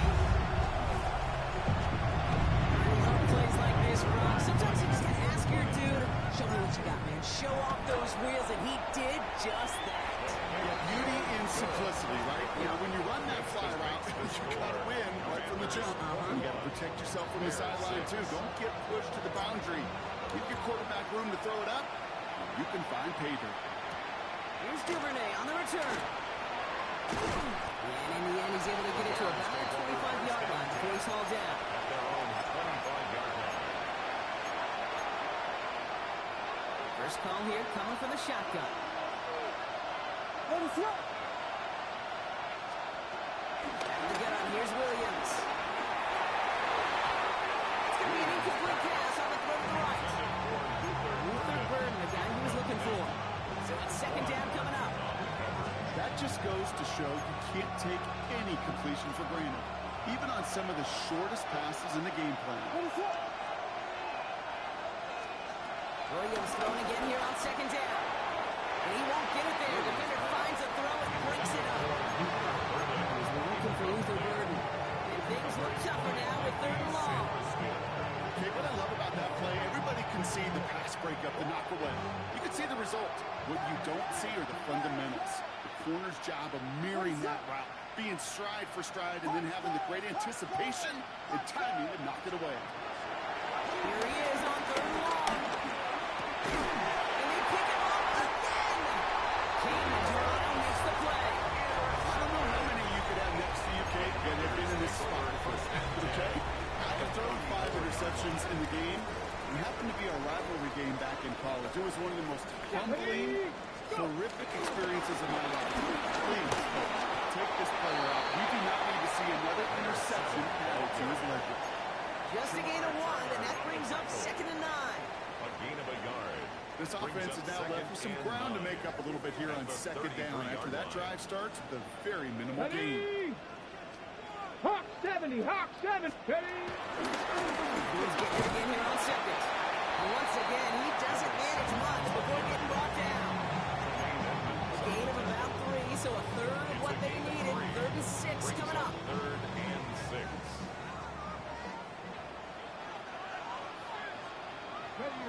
I love plays like this, Brock. Sometimes you just gotta ask your dude, show me what you got, man. Show off those wheels, and he did just that. Beauty in simplicity, right? You know, when you run that fly route, you gotta win right from the jump. You gotta protect yourself from the sideline, too. Don't get pushed to the boundary. Give your quarterback room to throw it up. You can find pay dirt. Here's Duvernay on the return. And in the end, he's able to get it to about the 25-yard line before he's hauled down. First call here coming from the shotgun. Let us go. And get on. Here's Williams. It's going to be an incomplete pass on the throw to the right. Luther Burden, the guy he was looking for. So it's 2nd down coming up. That just goes to show you can't take any completion for granted, even on some of the shortest passes in the game plan. Let us go. Williams throwing again here on 2nd down. And he won't get it there. Defender finds a throw and breaks it up. He's looking for Luther Burden. And things look tougher now with 3rd and long. Okay, what I love about that play, everybody can see the pass breakup, the knock away. You can see the result. What you don't see are the fundamentals. The corner's job of mirroring that route, being stride for stride, and then having the great anticipation and timing to knock it away. Here he is on 3rd and long. And they pick him up again. King Toronto makes the play. I don't know how many you could have next to you, Kate, that have been in this spot before. Okay? I have thrown 5 interceptions in the game. It happened to be our rivalry game back in college. It was one of the most humbling, horrific experiences of my life. Please, folks, take this player out. We do not need to see another interception added to his ledger. Just a gain of 1, and that brings up 2nd and 9. A gain of a yard. This offense is now left with some ground to make up a little bit here on 2nd down after that drive starts with a very minimal gain. Ready? Hawk 70, Hawk 70. Ready? He's getting it again here on 2nd. And once again, he doesn't manage much before getting brought down. A gain of about 3, so a third of what they needed. 3rd and 6 coming up. 3rd and 6.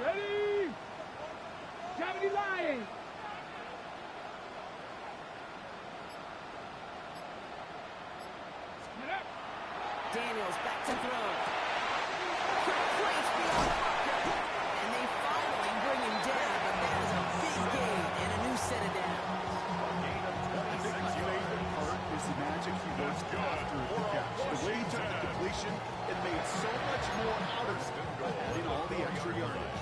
Ready? 70 Lions. Get up. Daniels back to throw. Place beyond the marker. And they finally bring him down, but that is a big gain and a new set of downs. I think my favorite part is the magic he works after the catch. The way he took the completion, it made so much more out of it by adding all the extra yardage.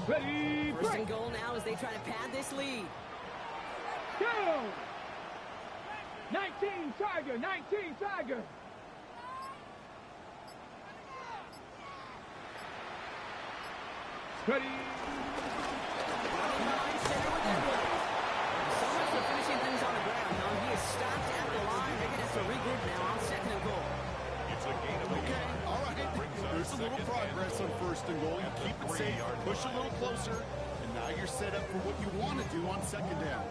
Ready, First break. and goal now as they try to pad this lead. Go! 19 Tiger, 19 Tiger. Ready. Running behind center with Edwards. So much for finishing things on the ground, though. He is stopped at the line. They're going to have to regroup now on second and goal. It's a gain of Okay, all right. There's a little progress on first and goal. You keep it safe, push a little closer, and now you're set up for what you want to do on second down.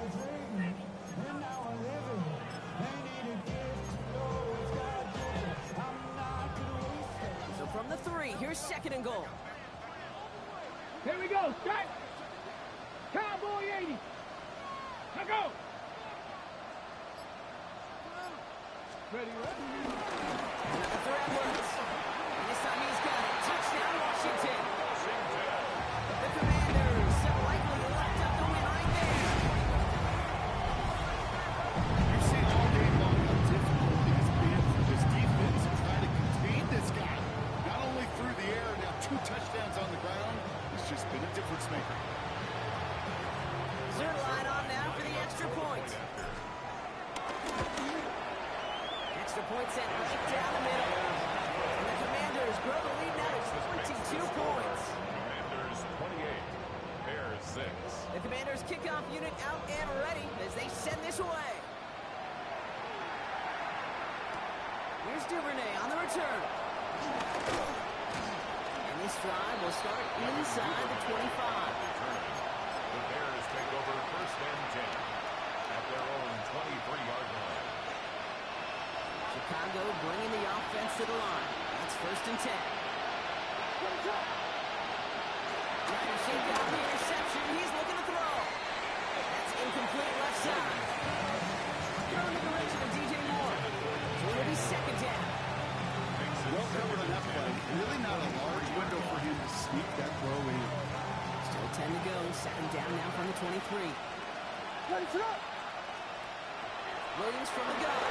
So from the 3, here's second and goal. Here we go. Strike. Cowboy 80. Now go. Ready, ready. Another throw Edwards. And this time he's got it. Touchdown, Washington. The Commanders so likely locked up the win right there. You've seen all day long how difficult it has been for this defense to try to contain this guy. Not only through the air, now 2 touchdowns on the ground. It's just been a difference maker. Zerline on now for the extra point. Extra point set right down the middle. And the Commanders grow the lead now to 22 points. Commanders 28, Bears 6. The Commanders kickoff unit out and ready as they send this away. Here's Duvernay on the return. And this drive will start inside the 25. The Bears take over first and 10 at their own 23-yard line. Chicago bringing the offense to the line. That's first and 10. Trying to shake down the interception. He's looking to throw. That's incomplete left side. Going the direction of DJ Moore. So it'll be second down. Well covered on that play. Really not a large window for him to sneak that throw in. Still 10 to go. Second down now from the 23. Williams from the gun.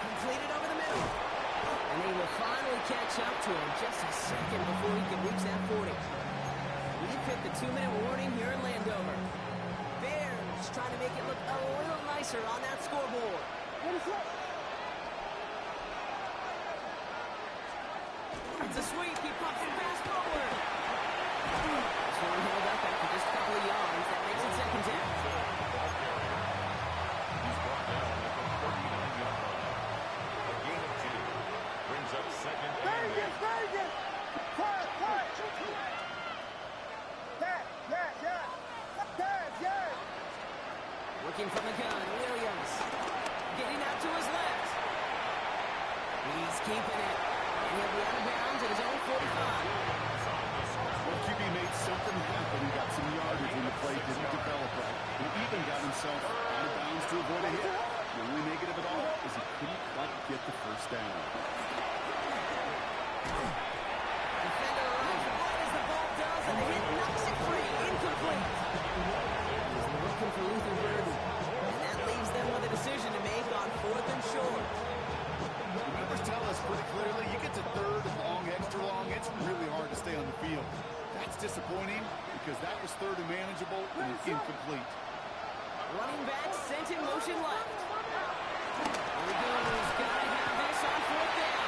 Completed over the middle. And they will finally catch up to him just a second before he can reach that 40. We've hit the 2-minute warning here in Landover. Bears trying to make it look a little nicer on that scoreboard. It's a sweep. He pops it fast forward. This one held up after just a couple of yards. That makes it second down. He's brought down at the 39-yard line. A gain of 2 brings up second and 8. Vegas! Quiet, quiet! Yes! Looking from the gun, Williams. Getting out to his left. He's keeping it. And he'll be out of bounds at his own 45. Well, QB made something happen. He got some yardage when the play didn't develop right. He even got himself out of bounds to avoid a hit. The only negative at all is he couldn't quite get the first down. Defender runs right as the ball does, and the hit knocks it free. Incomplete. He's looking for Luther Burden. And that leaves them with a decision to make on 4th and short. The numbers tell us pretty clearly, you get to third and long, extra long, it's really hard to stay on the field. That's disappointing because that was third and manageable and incomplete. Running back sent in motion left. Here he goes. Got to have this on 4th down.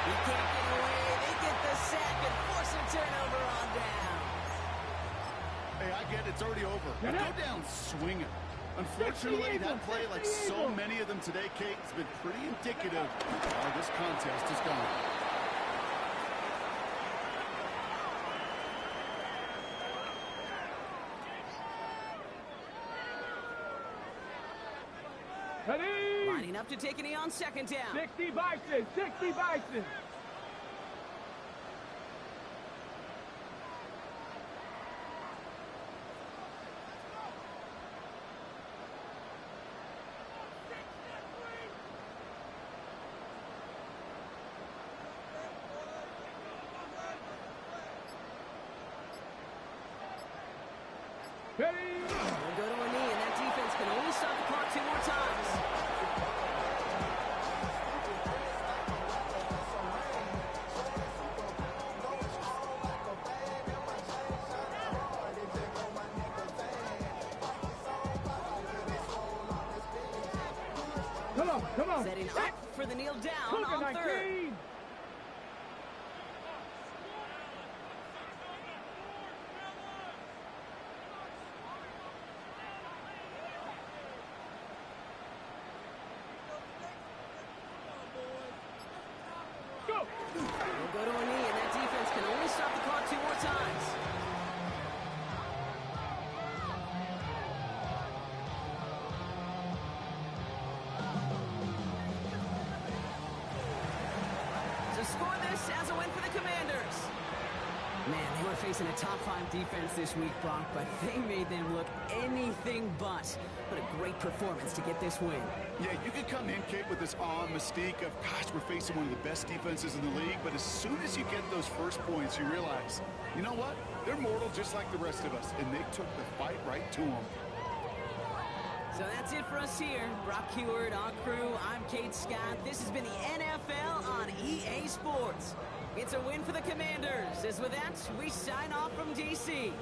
He can't get away. They get the sack and force a turnover on down. Hey, I get it's already over. But go down swinging. Unfortunately, that play, like so many of them today, Kate, has been pretty indicative of how this contest has gone. Ready. Lining up to take a knee on second down. 60 Bison, 60 Bison. Ready? They'll go to a knee, and that defense can only stop the clock 2 more times. Come on. Setting up for the kneel down Look at on third. 19. Go. They'll go to a knee, and that defense can only stop the clock 2 more times. To score this as a win for the Commanders. Man, they were facing a top 5 defense this week, Brock, but they made them look anything but. What a great performance to get this win. Yeah, you can come in, Kate, with this awe and mystique of, gosh, we're facing one of the best defenses in the league, but as soon as you get those first points, you realize, you know what? They're mortal just like the rest of us, and they took the fight right to them. So that's it for us here. Brock Huard, our crew, I'm Kate Scott. This has been the NFL on EA Sports. It's a win for the Commanders. As with that, we sign off from D.C.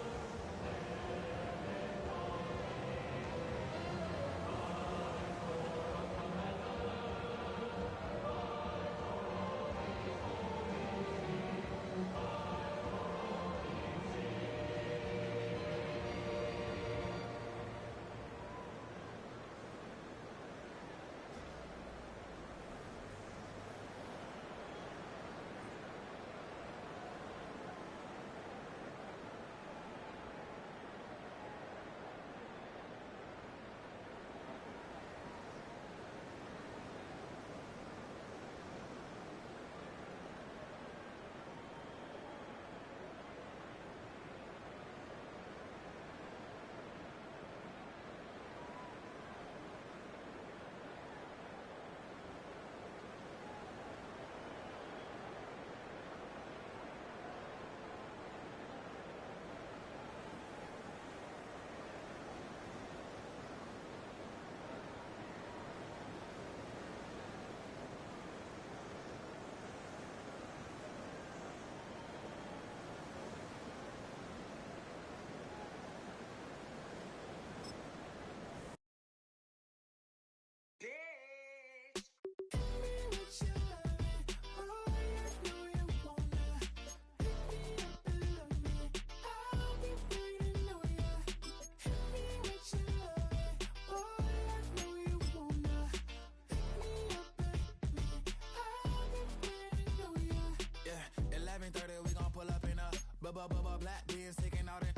Black beans taking out it.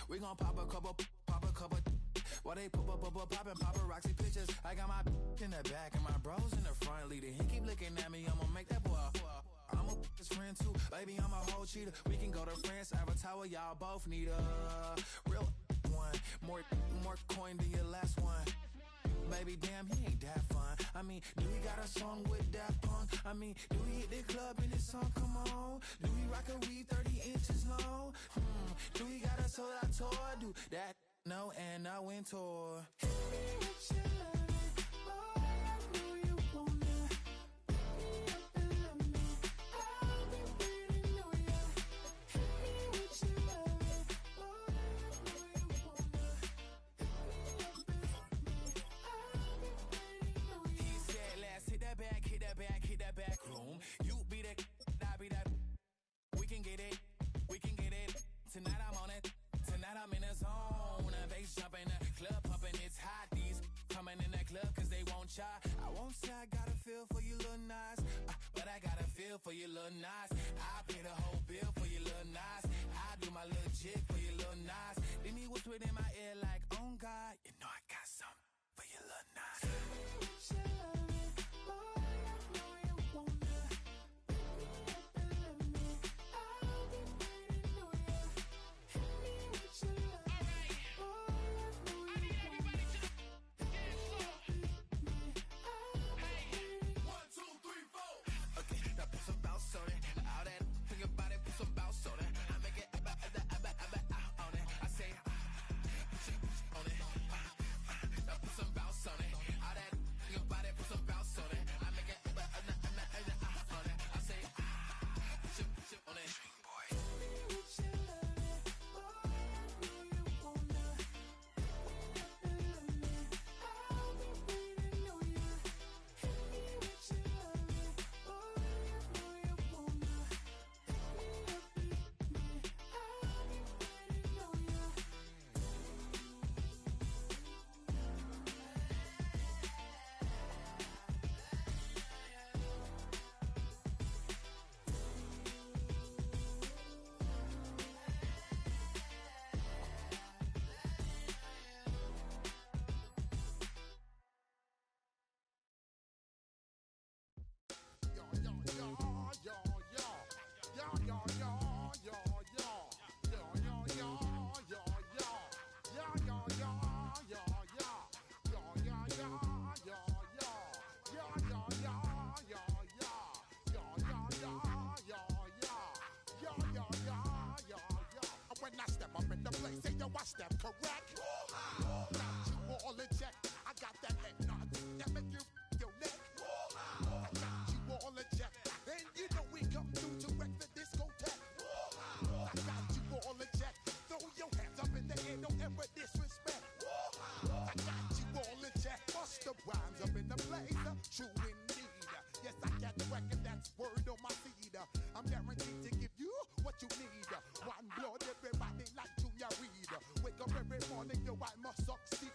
We gon' pop a couple. While they poppin' paparazzi pictures. I got my in the back and my bros in the front leader. He keep looking at me, I'ma make that boy. I'm a his friend too, baby, I'm a whole cheater. We can go to France, Avatar, y'all both need a real one. More coin than your last one. Baby, damn, he ain't that fun. I mean, do he got a song with that punk? I mean, do he hit the club in his song? Come on. Do he rock a weed 30 inches long? Do he got a sold out tour? Do that? No, and I went tour. I won't say I got a feel for you, little Nas, but I got a feel for you, little Nas. I pay the whole bill for you, little Nas. I do my little jig for you, little Nas. Then he whispered in my ear like, oh God, you know I got something for you, little Nas. step correct. Got you all in check. I got that head nod that make you your neck. I got you all in check. And you know we come through to wreck the discotheque. I got you all in check. Throw your hands up in the air, don't ever disrespect. I got you all in check. Bust the rhymes up in the blazer. True indeed. Yes, I got the record, that's word on my feed. I'm guaranteed to give you what you need. One blood, everybody like Junior Reed. Wake up every morning, yo, I must succeed.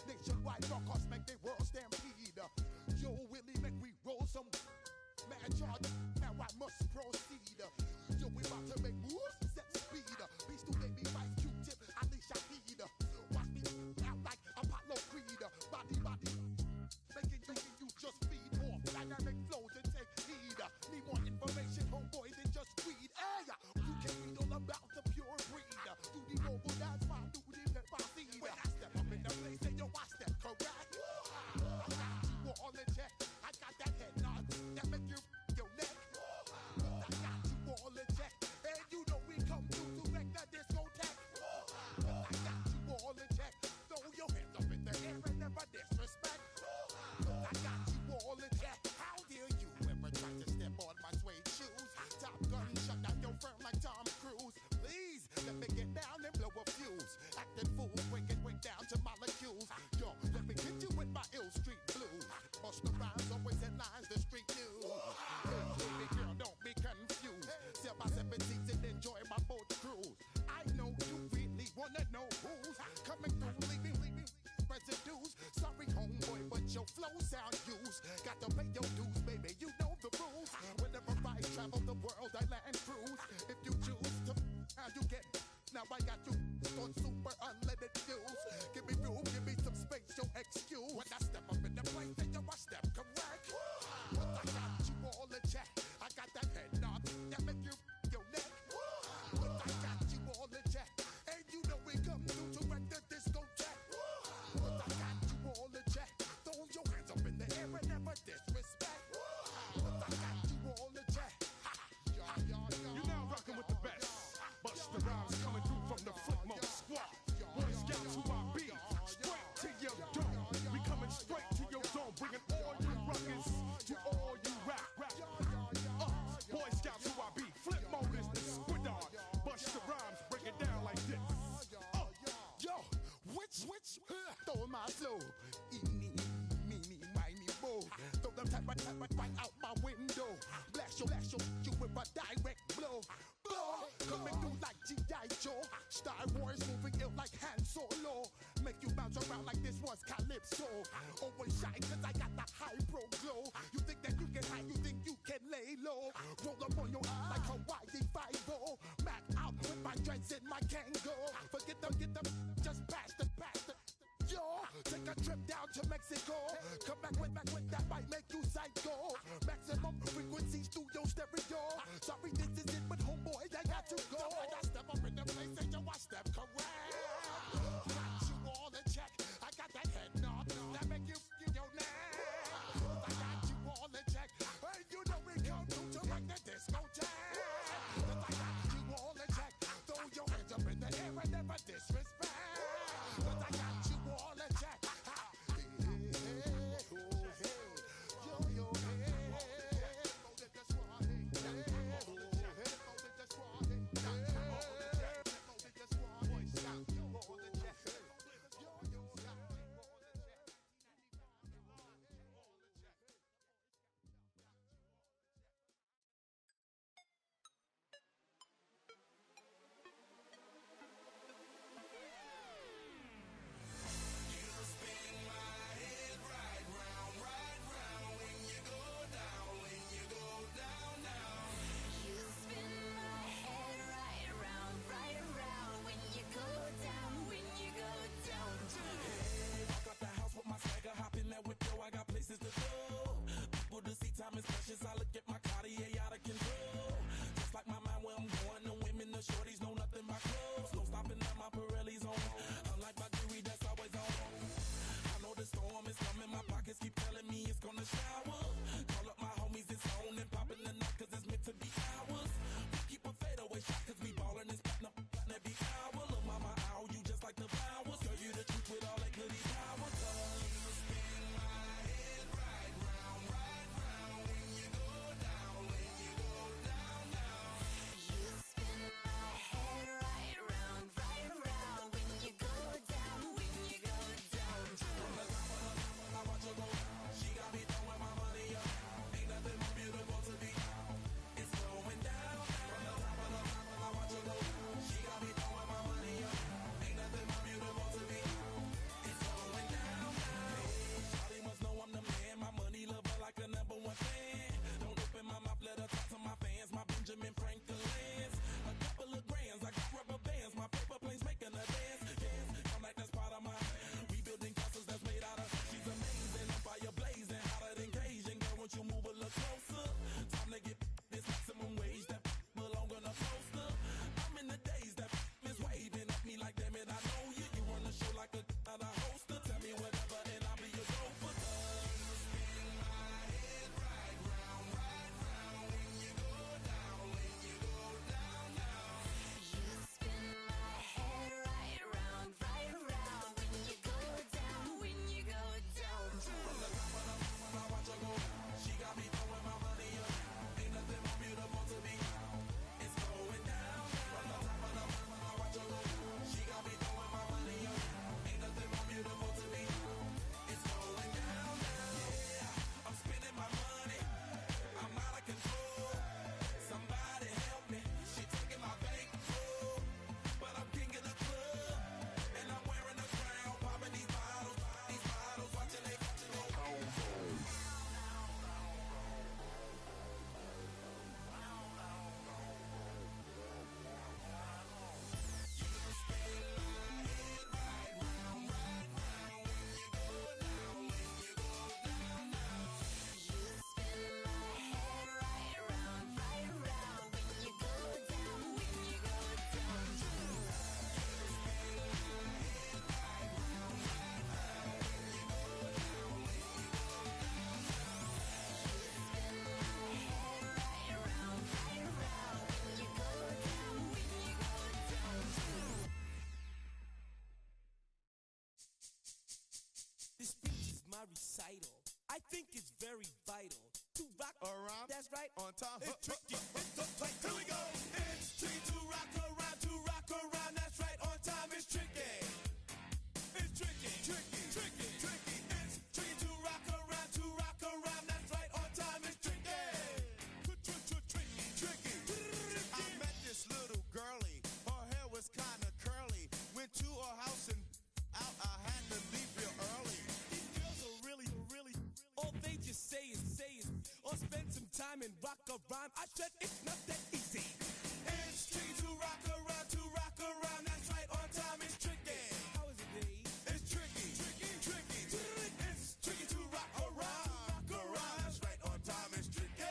Nationwide rockers make the world stampede. Yo, Willie, make we roll some man charge. Now I must proceed. Yo, we about to make moves, set speed. Beast to baby, Vice Q-tip, Alicia Heed. Watch me out like Apollo Creed. Body, making you just feed off dynamic flows and take heed. Need more information, homeboy, than just read. Hey, you can read all about the pure breed. Do the mobile dance, fine, do the left by seed. When I step up in the place, say yo, I step correct. I got you all in check. I got that head nod that make you your neck. I got you all in check. And you know we come through to wreck the discotheque. I got you all in check. Throw your hands up in the air and never disrespect. I got you all in check. How dare you ever try to step on my suede shoes? Top Gun shut down your firm like Tom Cruise. Please let me get down and blow a fuse. Acting fool, break down to molecules. Yo, let me hit you with my ill street blues. Bust the rhymes, always headlines, the street news. Hey, baby girl, don't be confused. Sell my 17s and enjoy my boat cruise. I know you really wanna know who's coming through, leaving residues. Sorry, homeboy, but your flow sound used. Got to pay your dues, baby, you know the rules. Whenever I travel the world, I land cruise. If you choose to, how you get. Now I got you on super unleaded fuels. Give me room, give me some space, your excuse. When I step up in the place, then yo, I step correct. But I got you all in check. I got that head nod that make you your neck. But I got you all in check. And you know we come through to wreck the discotheque. But I got you all in check. Throw your hands up in the air and never disrespect. But I got you all in check. You're now rocking with the best. Bust the rhymes coming through from the Footmo squad. Boy Scouts who I be. Straight to your dome. We coming straight to your dome. Bringing all you rockers to all you rap. Boy Scouts who I be. Flip mode is the squidard. Bust the rhymes, break it down like this. Yo, which stole my flow? Eeny, meeny, miny, mo. Throw them type right out my window. Blast you with a direct blow. Coming through like G.I. Joe. Star Wars moving ill like Han Solo. Make you bounce around like this was Calypso. Always shine cause I got the high pro glow. You think that you can hide, you think you can lay low. Roll up on your eye like Hawaii 5-0. Mac out with my dreads in my Kango. Forget them, just pass the. Yo, take a trip down to Mexico. Come back with that might make you psycho. Maximum frequency studio stereo. Sorry, this is it, but homeboy, I got to go. When I step up in the place, and yo, I step correct. Got you all in check. I got that head nod that make you your neck. I got you all in check. Hey, you know we come through to make the discotheque. I got you all in check. Throw your hands up in the air and never disrespect. I got you all in check. Yo, hey. that's right, on time. It's tricky, it's the play. Here we go. It's tricky to rock around, that's right, on time. It's tricky. It's tricky, tricky, tricky, tricky. It's tricky to rock around, that's right, on time. It's tricky. Tricky, tricky. I met this little girlie. Her hair was kind of curly. Went to her house and out. I had to leave real early. These girls are really, all they just say is, or spend some time and rock a rhyme. I said it's not that easy. It's tricky to rock around, that's right, on time. It's tricky. How is it, D? It's tricky, tricky, tricky. It's tricky to rock around, that's right, on time. It's tricky.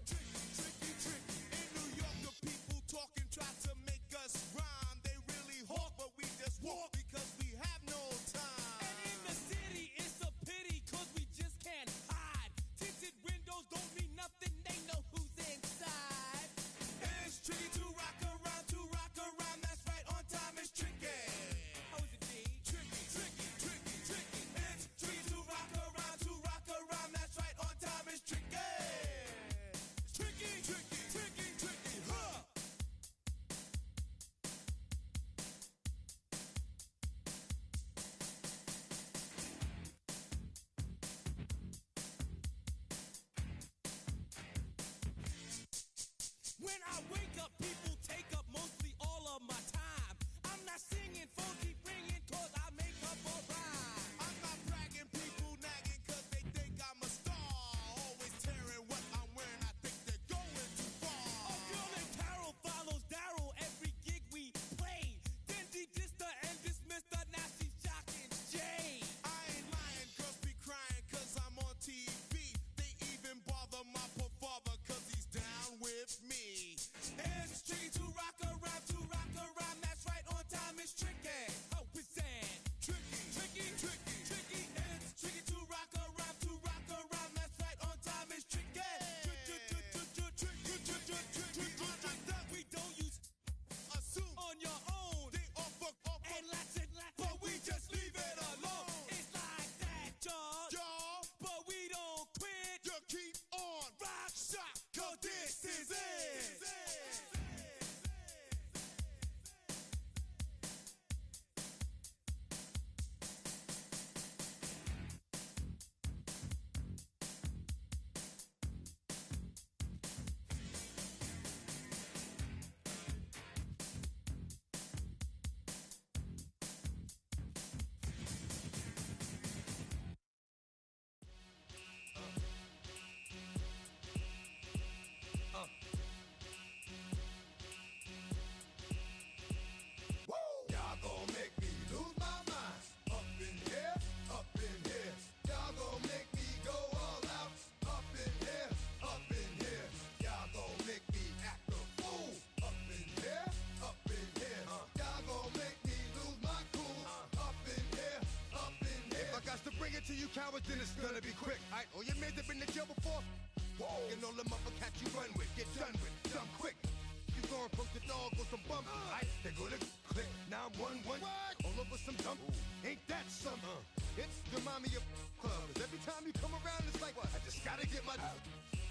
Tricky, tricky. In New York, the people talking try to make us rhyme. They really hawk, but we just walk because we have no time. And in the city, it's a pity, cause we just can't hide. Tinted windows don't mean nothing, they know who's inside. It's tricky to rock around, that's right, on time. It's tricky. How is it, D? Tricky, tricky, tricky, tricky. It's tricky to rock around, that's right, on time. It's tricky. Tricky, tricky, tricky, tricky, huh? When I wake up, people take up mostly all of my time. I'm not singing, phone keep ringing, cause I make up a rhyme. I'm not bragging, people nagging, cause they think I'm a star. Always tearing what I'm wearing, I think they're going too far. A girl named Carol follows Daryl every gig we play. Then dissed her and dismissed her, now she's shocking Jay. I ain't lying, girls be crying, cause I'm on TV. They even bother my poor father, cause he's down with me. It's tricky to rock around, that's right, on time. It's tricky. How is that? Tricky, tricky, tricky, tricky. It's tricky to rock around, that's right, on time. It's tricky. We don't use assume on your own. They offer and lots, but we just leave it alone. It's like that, y'all, but we don't quit. You keep on rock, shock, cause this is it. Y'all gon' make me lose my mind. Up in here, up in here. Y'all gon' make me go all out. Up in here, up in here. Y'all gon' make me act a fool. Up in here, up in here. Y'all gon' make me lose my cool. Up in here, up in here. If I got to bring it to you cowards, then it's gonna be quick. Aight, all your men have been in jail before? Whoa. And all them other cats you run with, get done with, dumb quick. You gon' punk the dog with some bumps. Aight, they gonna click 911. All over some dump. Ain't that something? It's the mommy of club. 'Cause every time you come around, it's like, I just gotta get my.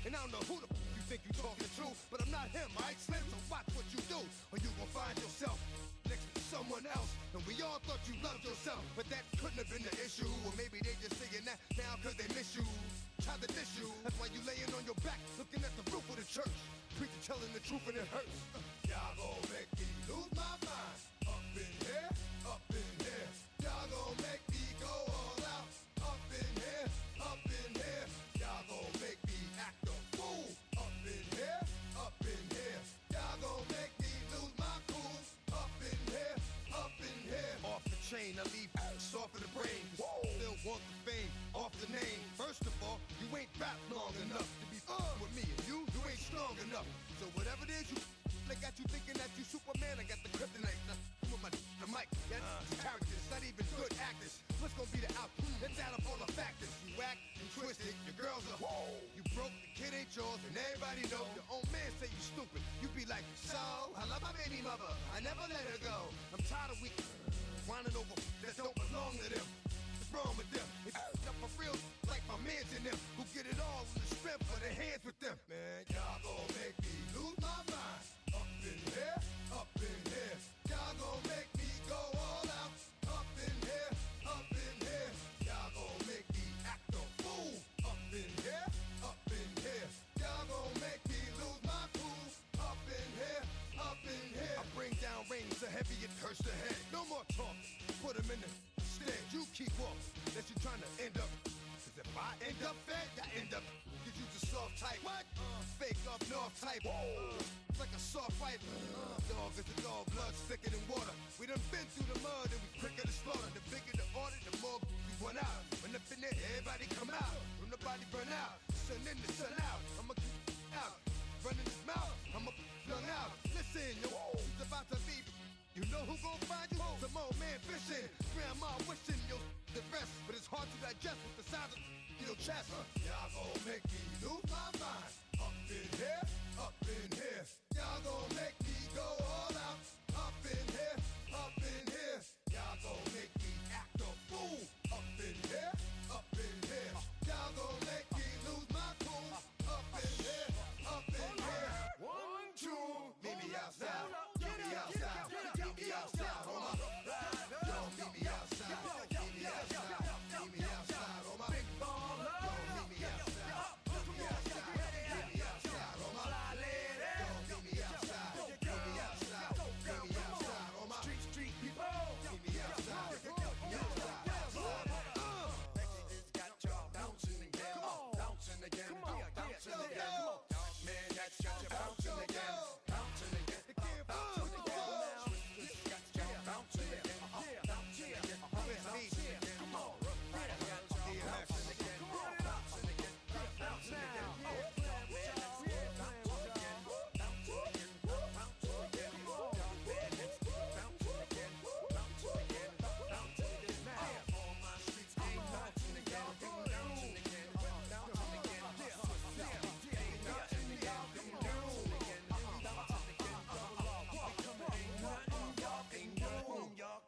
And I don't know who the you think you talking to, but I'm not him, aight, Slim? So watch what you do, or you gon' find yourself next to someone else. And we all thought you loved yourself, but that couldn't have been the issue. Or maybe they just saying that now cause they miss you. Try to diss you, that's why you laying on your back, looking at the roof of the church. Preacher telling the truth and it hurts. Y'all gon' make me lose my mind. Up in here, up in here. Y'all gon' make me go all out. Up in here, up in here. Y'all gon' make me act a fool. Up in here, up in here. Y'all gon' make me lose my cool. Up in here, up in here. Off the chain, I leave soft in the brain. Still want the fame, off the name. First of all, you ain't rap long enough to be with me. And you ain't strong enough. So whatever it is you they got you thinking that you Superman, I got the kryptonite. With the mic, that's characters, not even good actors. What's gonna be the outcome? Let's add up all the factors. You whack, you twisted, your girls are you broke, the kid ain't yours, and everybody know. Your own man say you stupid. You be like, so, I love my baby mother, I never let her go. I'm tired of weak whining over that don't belong to them. What's wrong with them? It's up for real, like my mans in them, who get it all in the strength for the hands with them. Man, y'all gon' make me lose my mind. Up in here, up in here. Y'all gon' make me go all out. Up in here, up in here. Y'all gon' make me act a fool. Up in here, up in here. Y'all gon' make me lose my cool. Up in here, up in here. I bring down rain so heavy it hurts the head. No more talk, put him in the stead. You keep walking, that you trying to end up. Cause if I end up fed, I end up. Cause you the soft type. What? Fake up north type. It's like a soft fight. Dog is a dog, blood thicker than water. We done been through the mud and we quicker to slaughter. The bigger the order, the more we run out. When up in there, everybody come out. When the body burn out, sun in the sun out. I'ma keep out. Running his mouth, I'ma flung out. Listen, yo, it's about to be. You know who gon' find you? Some old man fishing. Grandma wishing you the best, but it's hard to digest with the sound of your chest. Y'all gon' make me lose my mind. Up in here, up in here. Y'all gon' make me go all out. Up in here, up in here. Y'all gon' make me act a fool. Up in here, up in here. Y'all gon' make me lose my cool. Up in here, up in here. 1, 2, meet me outside. Meet me outside. Meet me outside, hold up. Yo, meet me outside. Meet me outside. Meet me outside, hold up. Big baller. Yo, meet me outside. Meet me outside. Meet me outside, hold up. Yo, meet me outside. Meet me outside. Meet me outside, hold up. Street people. Meet me outside. Meet me outside. Texas got y'all bouncing again. Bouncing again. Bouncing again. Man, that's got you bouncing again. Bouncing again. Bouncing again.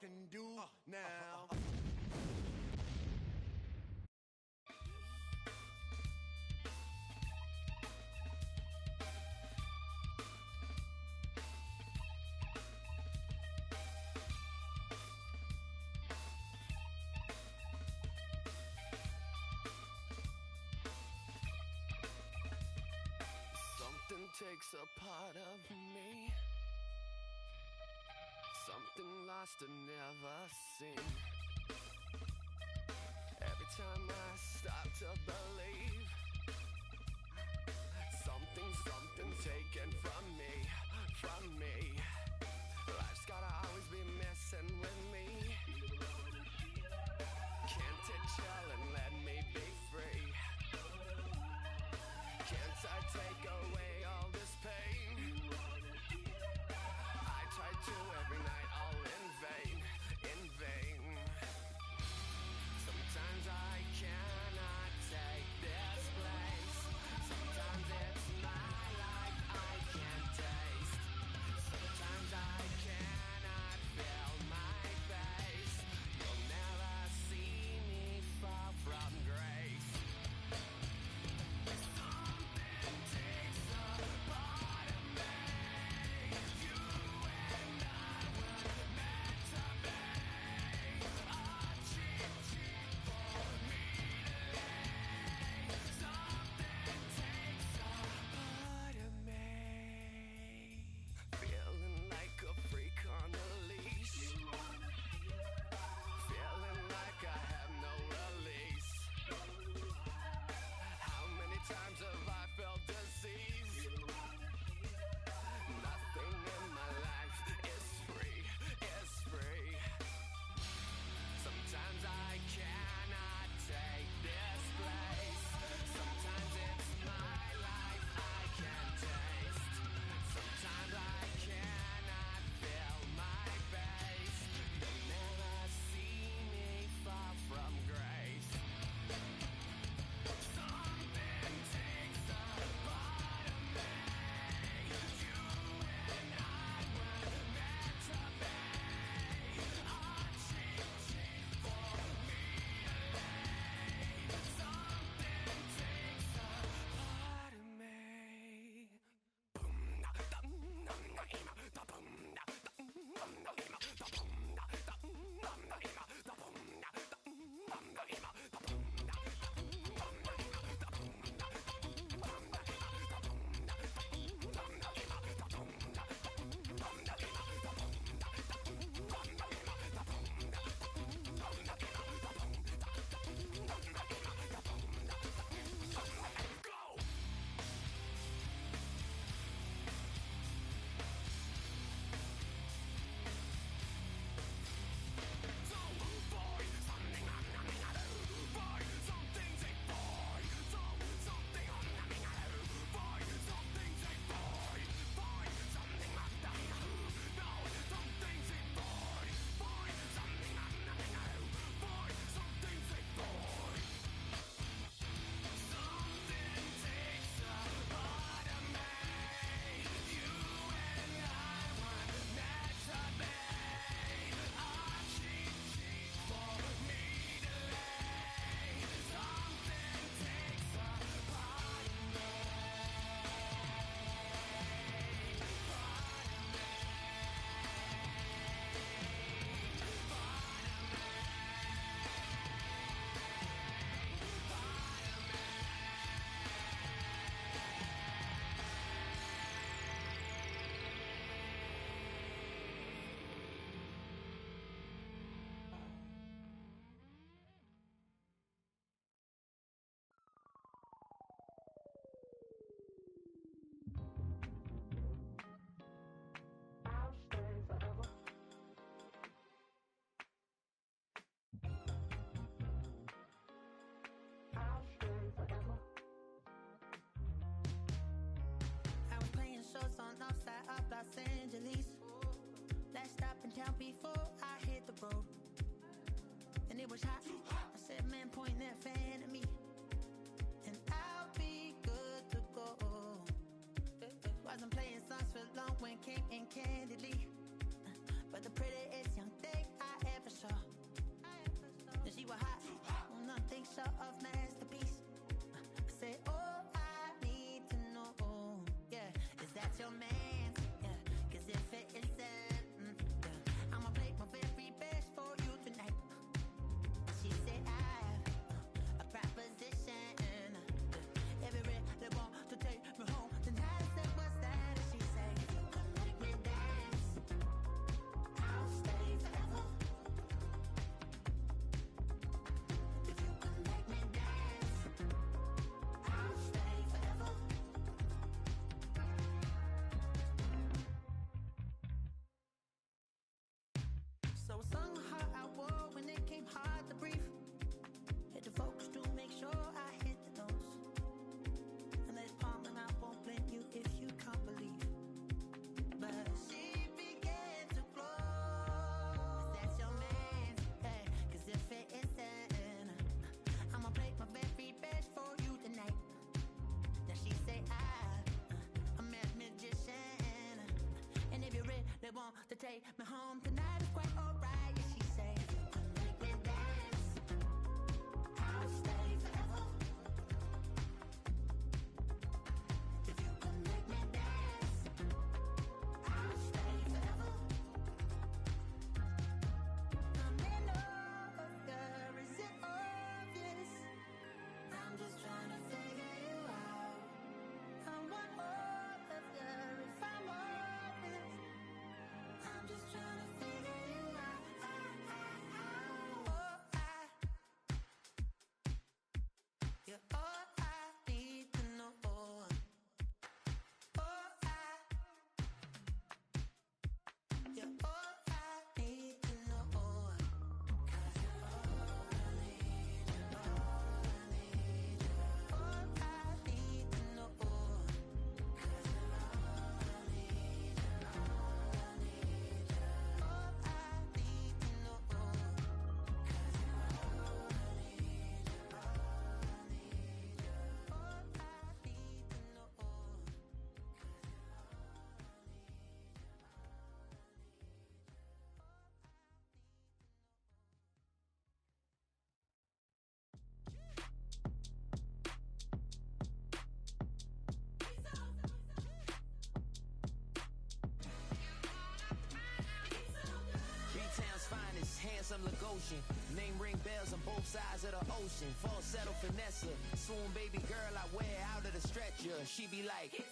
Can do now. Something takes a part of me. Something lost and never seen. Every time I start to believe, something taken from me. Life's gotta always be messing with me. Can't it chill and let me be free? Can't I take away all this pain? I try to every night, all in vain. Sometimes I cannot take this place. Sometimes it's my life I can't taste. Sometimes I cannot feel my face. You'll never see me fall from grace. Something takes out before I hit the road. And it was hot. I said, man, point that fan at me, and I'll be good to go. Wasn't playing songs for long when came in candidly, but the prettiest young thing I ever saw. And she was hot, nothing short of masterpiece. I said, oh, I need to know, yeah, is that your man? Yeah, 'cause if it isn't, yeah, I'ma play my very best for you tonight. She said, I have a proposition. Every really want to take me home tonight. I said, what's that? And she said, if you can make me dance, I'll stay forever. If you can make me dance, I'll stay forever. So I sung how I wore when it came hard to breathe. Hit the focus to make sure I hit the notes. And there's palm and I won't blame you if you can't believe. But she began to flow. That's your man, hey, 'cause if it isn't, I'ma play my very best for you tonight. Then she say I'm a magician, and if you really want to take me home tonight, it's quite alright. Yeah, she say, if you can make me dance, I'll stay forever. If you can make me dance, I'll stay forever. I'm in love, girl, is it obvious? I'm just trying to figure you out. I want all of you if I'm honest. I'm just trying to figure you out. You're all I need to know. You're all I need to know. 'Cause you're all I need, you're all I need, you're all I need to know. 'Cause you're all I need, you're all I need, you're all I need to know. 'Cause you're all I need, you're all I need, you're all I need to know. 'Cause you're all I need, you're all I need, you're all I need. B-Town's finest, handsome Lagosian. Name ring bells on both sides of the ocean. Falsetto finesse, swoon baby girl I wear out of the stretcher. She be like, you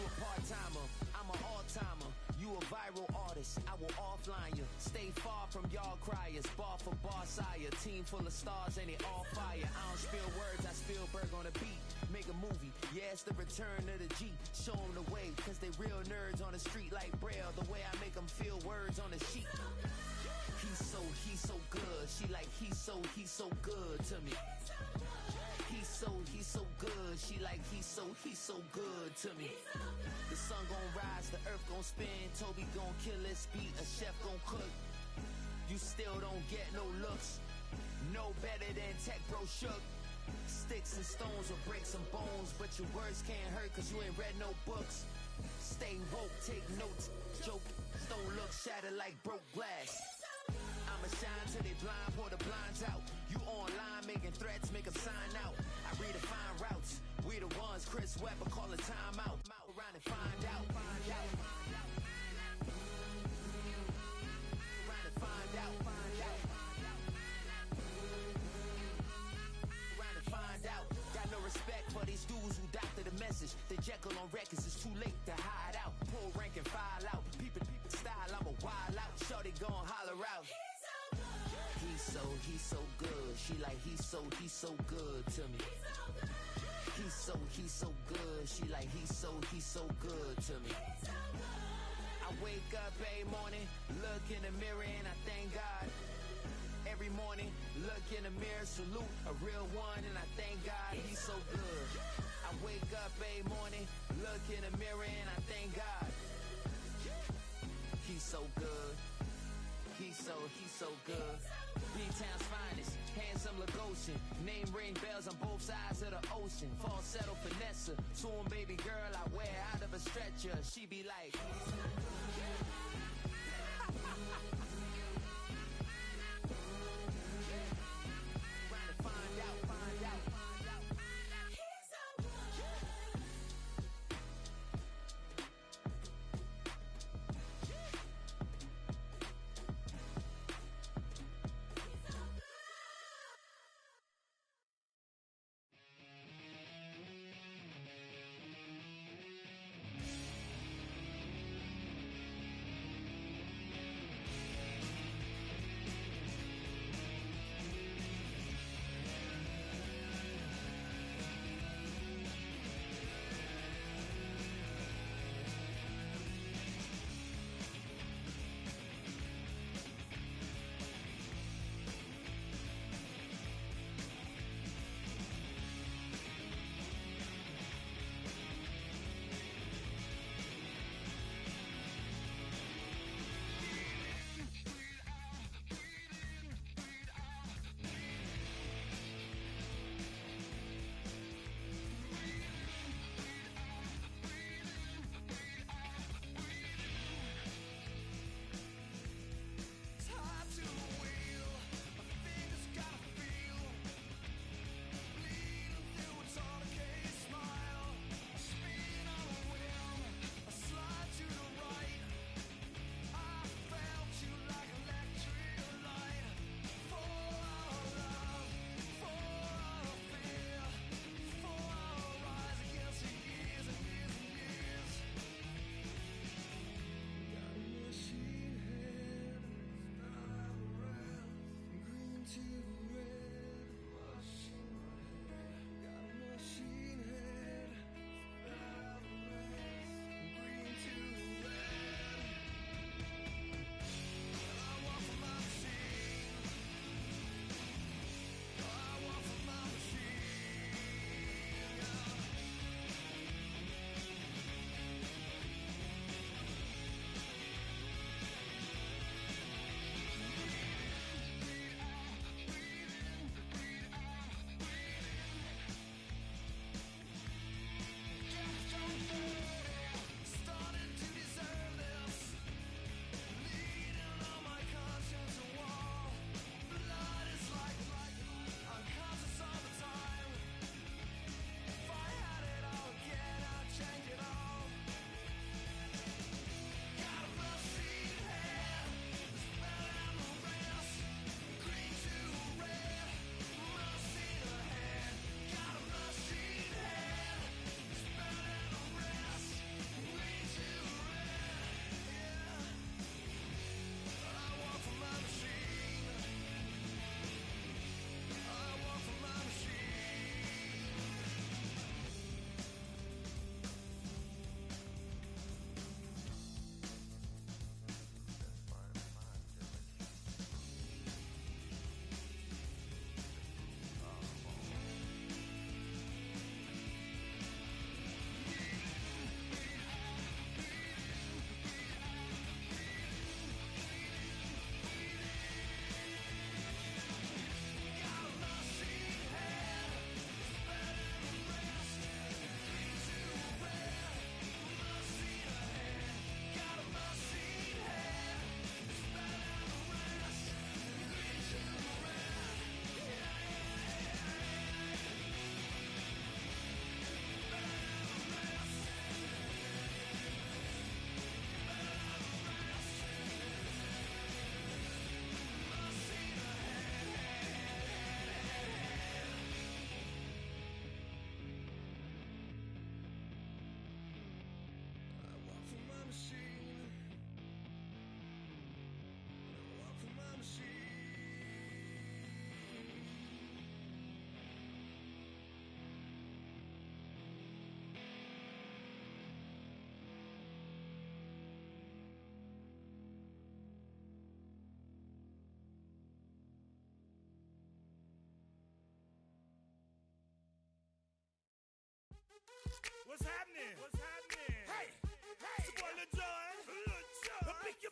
a part-timer, I'm an all-timer. You a viral artist, I will offline you. Stay far from y'all criers, bar for bar sire. Team full of stars and it all fire. I don't spill words, I spill Berg on the beat. Make a movie, yeah, it's the return of the G. Show them the way, cause they real nerds on the street like Braille. The way I make them feel words on the sheet. He's so good. She like, he's so good to me. He's so good. She like, he's so good to me. The sun gon' rise, the earth gon' spin. Toby gon' kill this beat, a chef gon' cook. You still don't get no looks. No better than Tech Bro Shook. Sticks and stones will break some bones, but your words can't hurt cause you ain't read no books. Stay woke, take notes, joke. Stone look shattered like broke glass. I'ma shine till they blind, pour the blinds out. You online making threats, make them sign out. I redefine routes. We the ones Chris Webber call a timeout. Around and find out. Around and find out. Around and find out. Got no respect for these dudes who doctor the message. The Jekyll on records, it's too late to hide out. Pull rank and file out. People style, I'm a wild out. Shorty gon' holler out. He's so good. She like, he's so good to me. He's so good. She like, he's so good to me. I wake up every morning, look in the mirror and I thank God. Every morning, look in the mirror, salute a real one and I thank God he's so good. I wake up every morning, look in the mirror and I thank God. He's so good. He's so good. B-Town's finest, handsome Lagosian. Name ring bells on both sides of the ocean. Falsetto finesse, swoon baby girl I wear out of a stretcher. She be like, find out.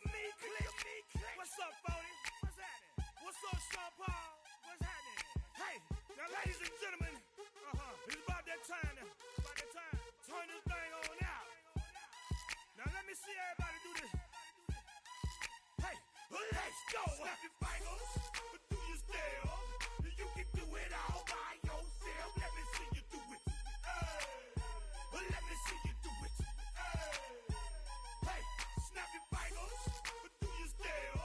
at me, click. What's up, Phony? What's happening? What's up, Sean Paul? What's happening? Hey, now, ladies and gentlemen, it's about that time now. About that time. Turn this thing on out. Now, let me see everybody do this. Hey, let's go. Snap your fingers, but do you still? You can do it all by yourself. Let me see you do it. Let me see you do it. Hey, snap your fingers, but do you still?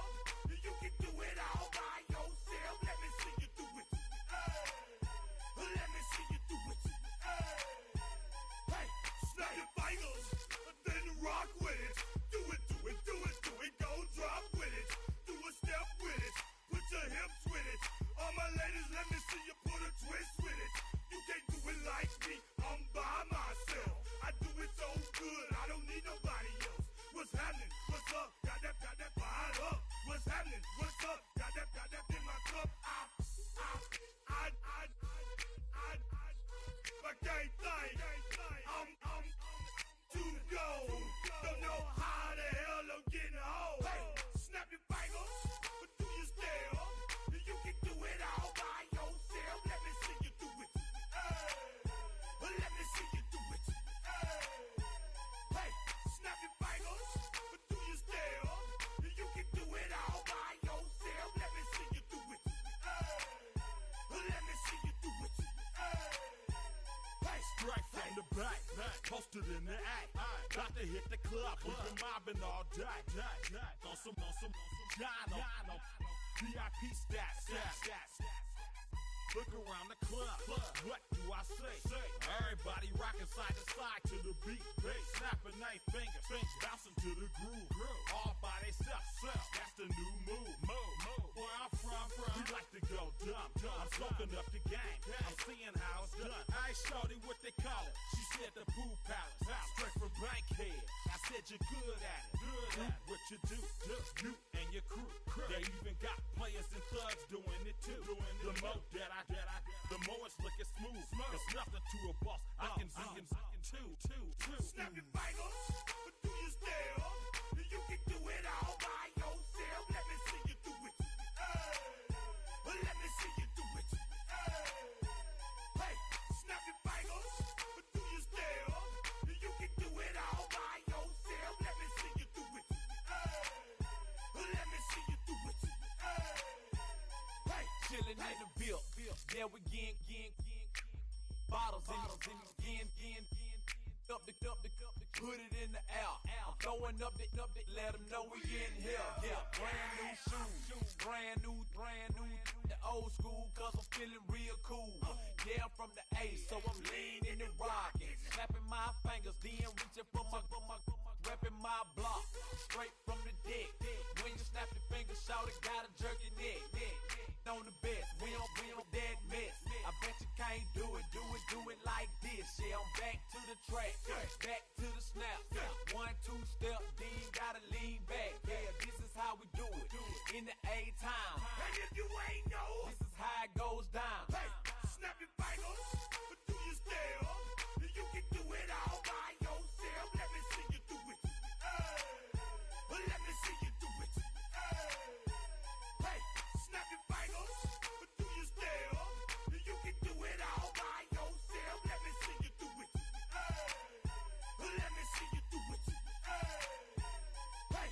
You can do it all by yourself. Let me see you do it. Let me see you do it. Hey, snap your fingers, then rock with it. Do it, do it, do it, do it. Go drop with it. Do a step with it. Put your hips with it. All my ladies, let me see you put a twist with it. You can't do it like me. I'm by myself. I do it so good. I don't need nobody else. What's happening? What's up? Got that fired up. What's happening? What's up? Got that in my cup. I can't think. I'm too go. Don't know how the hell I'm getting home. Hey, snap your fingers, but do you still? You can do it all by yourself. Let me see you do it. Let me see you do it. Hey, snap your fingers, but do you still? You can do it all by yourself. Let me see you do it. Let me see you do it. Hey, Straight from the back, posted in the act. Got to hit the club, we've been mobbing all day. On some Jono, VIP stats. Look around the club, what do I say? Everybody rocking side to side to the beat. Snapping their fingers, bouncing to the groove. All by themselves, that's the new move. Where I'm from, we like to go dumb. I'm soaking up the game, I'm seeing how it's done. I ain't shorty what they call it. She said the Pool Palace, straight from Bankhead. I said you're good at it. Do what you do, you and your crew. They even got players and thugs doing it too. The more that the more it's looking smooth. It's nothing to a boss. I can see him too. Snap your fingers, but do you still? You can do it all by yourself. Let me see you do it. Let me see you do it. Hey, snap your fingers, but do you still? You can do it all by yourself. Let me see you do it. Let me see you do it. Hey, chillin' in the bill. There we again. Bottles in again. Up the put it in the air. I'm throwing up the, let them know we in here. Yeah, brand new shoes, brand new. The old school, cause I'm feeling real cool. Yeah, I'm from the A, so I'm leaning and rocking. Snapping my fingers, then reaching for my repping my block. Straight from the deck. When you snap your fingers, shout it, got a jerky neck. On the best, we don't dead mess. I bet you can't do it like this. Yeah, I'm back to the track, back to the snap. 1, 2 step, then gotta lean back. Yeah, this is how we do it in the A-time. And if you ain't know, this is how it goes down. Hey, snap your fingers, but do you still? You can do it all by yourself. Let me see you do it. Let me see you do it. Hey, snap your fingers, but do you still? You can do it all by yourself. Let me see you do it. Let me see you do it. Hey.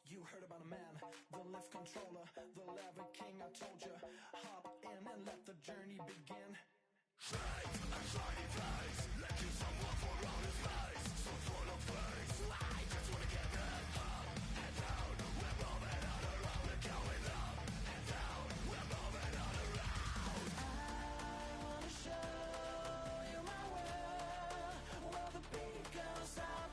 You heard about a man, the lift controller, the lever king. I told you, hop in and let the journey begin. Straight and shiny place, letting someone for all his face. So full of face, I just wanna get that up and down. We're moving on around, we're going up and down. We're moving on around. I wanna show you my world, where the beat goes out.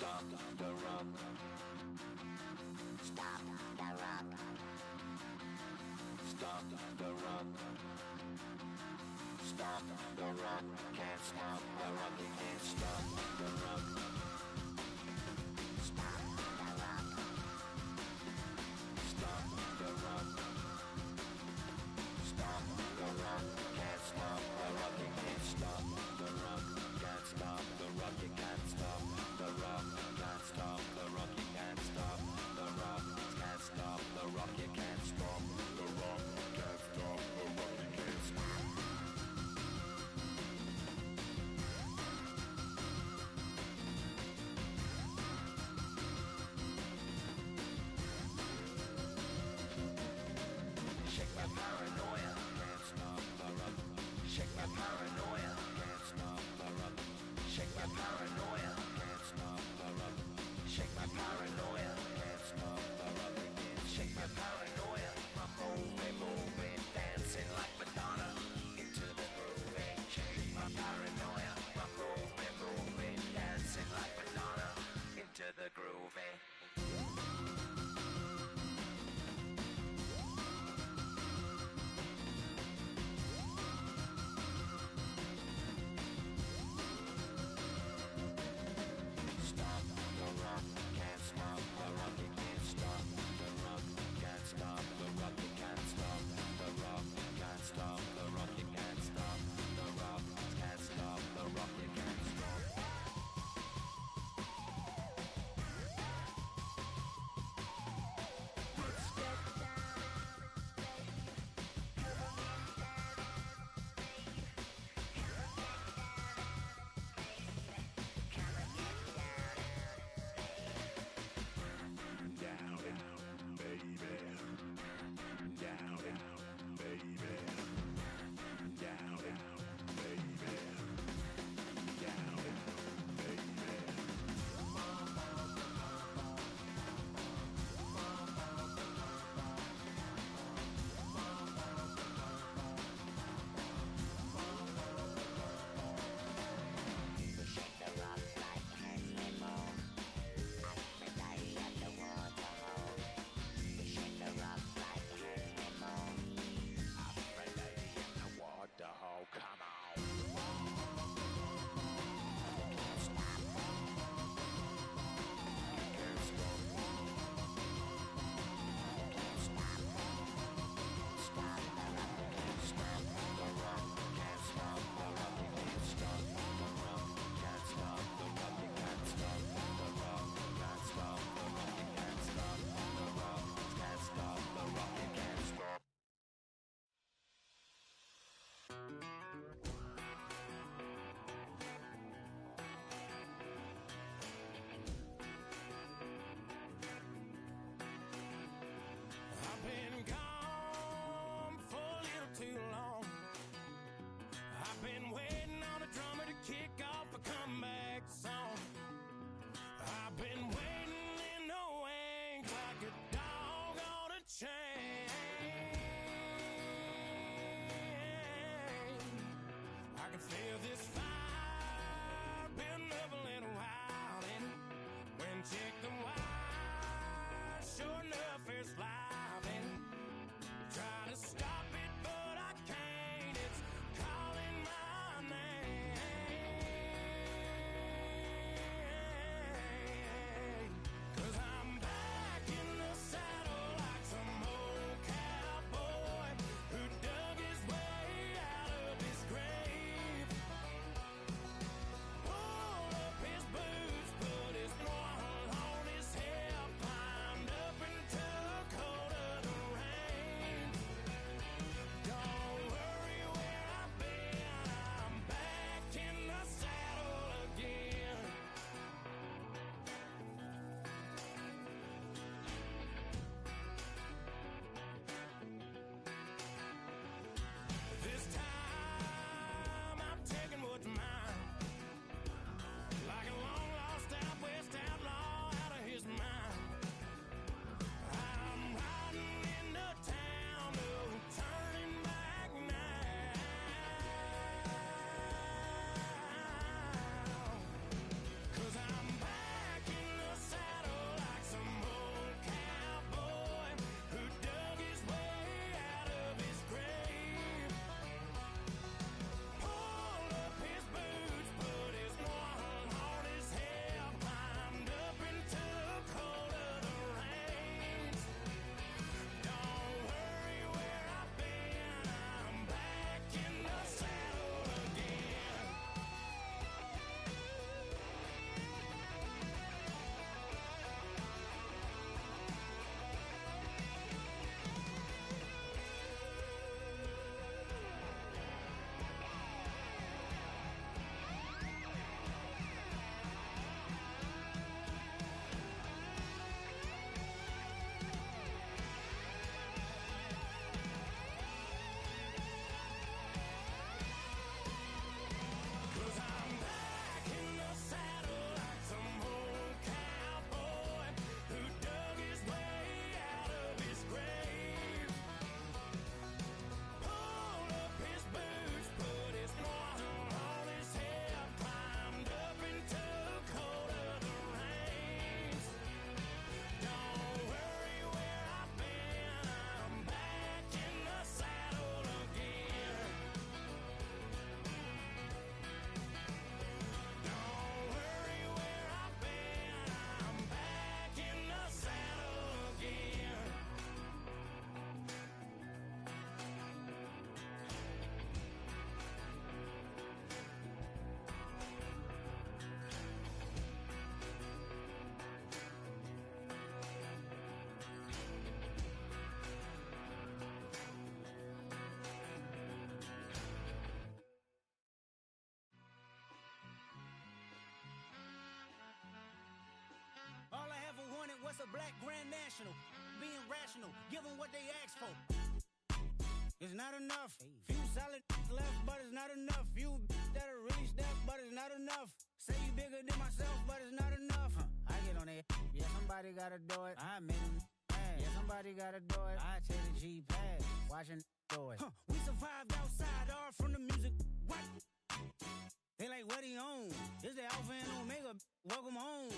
Stop the rock. Stop the rock. Stop the rock. Stop the rock. Can't stop the rock. You can't stop the rock. Stop the rock. Stop the rock. Stop the rock. Can't stop the rock. You can't stop the rock. Can't stop the rock. You can't stop the rock. Can't stop the rock. You can't stop the rock. Can't stop the rock. You can't stop the rock. Can't stop the rock. You can't stop. a black grand national. Being rational, give them what they ask for. It's not enough. Few solid left, but it's not enough. Few that'll really step, but it's not enough. Say you bigger than myself, but it's not enough. I get on it. Yeah, somebody gotta do it. I made them mad. Yeah, somebody gotta do it. I take the G pad. Watching do it. We survived outside, all from the music. What? They like, what he on? This the Alpha and Omega. Welcome home.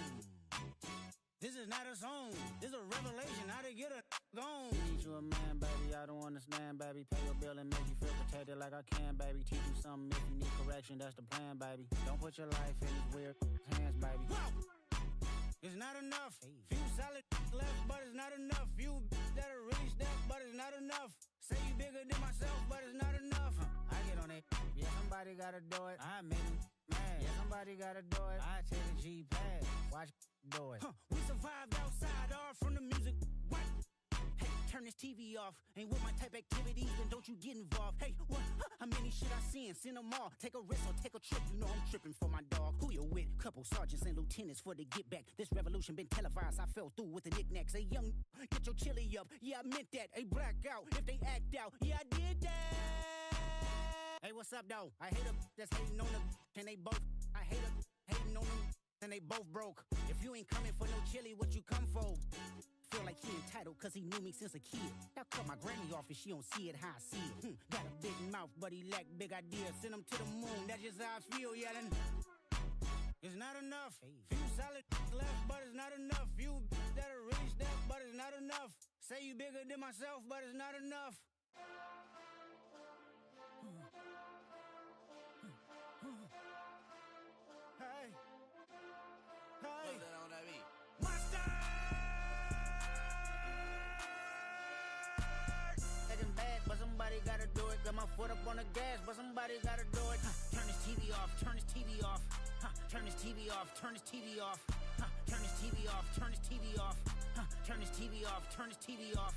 This is not a song. This is a revelation. How to get a gone. Teach you a man, baby. I don't understand, baby. Pay your bill and make you feel protected like I can, baby. Teach you something if you need correction. That's the plan, baby. Don't put your life in these weird hands, baby. Whoa! It's not enough. Few solid left, but it's not enough. Few that'll really step, but it's not enough. Say you bigger than myself, but it's not enough. I get on it. Yeah, somebody gotta do it. I made them mad. Yeah, somebody gotta do it. I take the G pad. Watch do it. We survived outside, all from the music. What? Hey, turn this TV off. Ain't with my type activities, then don't you get involved. Hey, what? How many shit I seen? Send them all. Take a risk or take a trip. You know I'm tripping for my dog. Who you with? Couple sergeants and lieutenants for the get back. This revolution been televised. I fell through with the knickknacks. Hey, young, get your chili up. Yeah, I meant that. Hey, black out if they act out. Yeah, I did that. Hey, what's up, though? I hate them that's hating on them, and they both. I hate them hating on them, and they both broke. If you ain't coming for no chili, what you come for? Feel like he entitled cause he knew me since a kid. I cut my granny off and she don't see it how I see it. Got a big mouth but he lack big ideas. Send him to the moon, that's just how I feel yelling. It's not enough. Few solid left but it's not enough. Few that'll really step but it's not enough. Say you bigger than myself but it's not enough. Hey. Hey. What's that on that beat? Monster! Second bad, but somebody gotta do it. Got my foot up on the gas, but somebody gotta do it. Turn this TV off, turn this TV off. Turn this TV off, turn this TV off. Turn this TV off, turn this TV off. Turn this TV off, turn this TV off.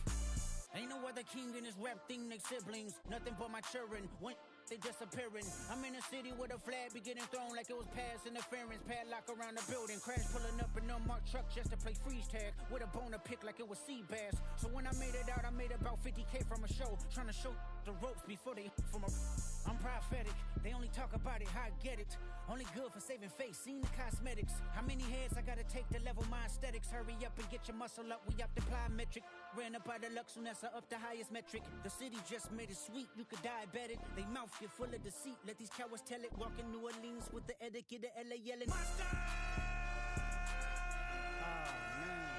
Ain't no other king in this rap thing, they siblings. Nothing but my children. When they disappearing. I'm in a city with a flag be getting thrown like it was past interference. Padlock around the building. Crash pulling up an unmarked truck just to play freeze tag. With a boner pick like it was sea bass. So when I made it out, I made about 50K from a show. Trying to show the ropes before they from a... I'm prophetic. They only talk about it, how I get it. Only good for saving face, seen the cosmetics. How many heads I gotta take to level my aesthetics? Hurry up and get your muscle up, we up the plyometric. Ran up out of Lux, Unessa up the highest metric. The city just made it sweet, you could diabetic. They mouth get full of deceit, let these cowards tell it. Walk in New Orleans with the etiquette of LA yelling Monster! Oh man.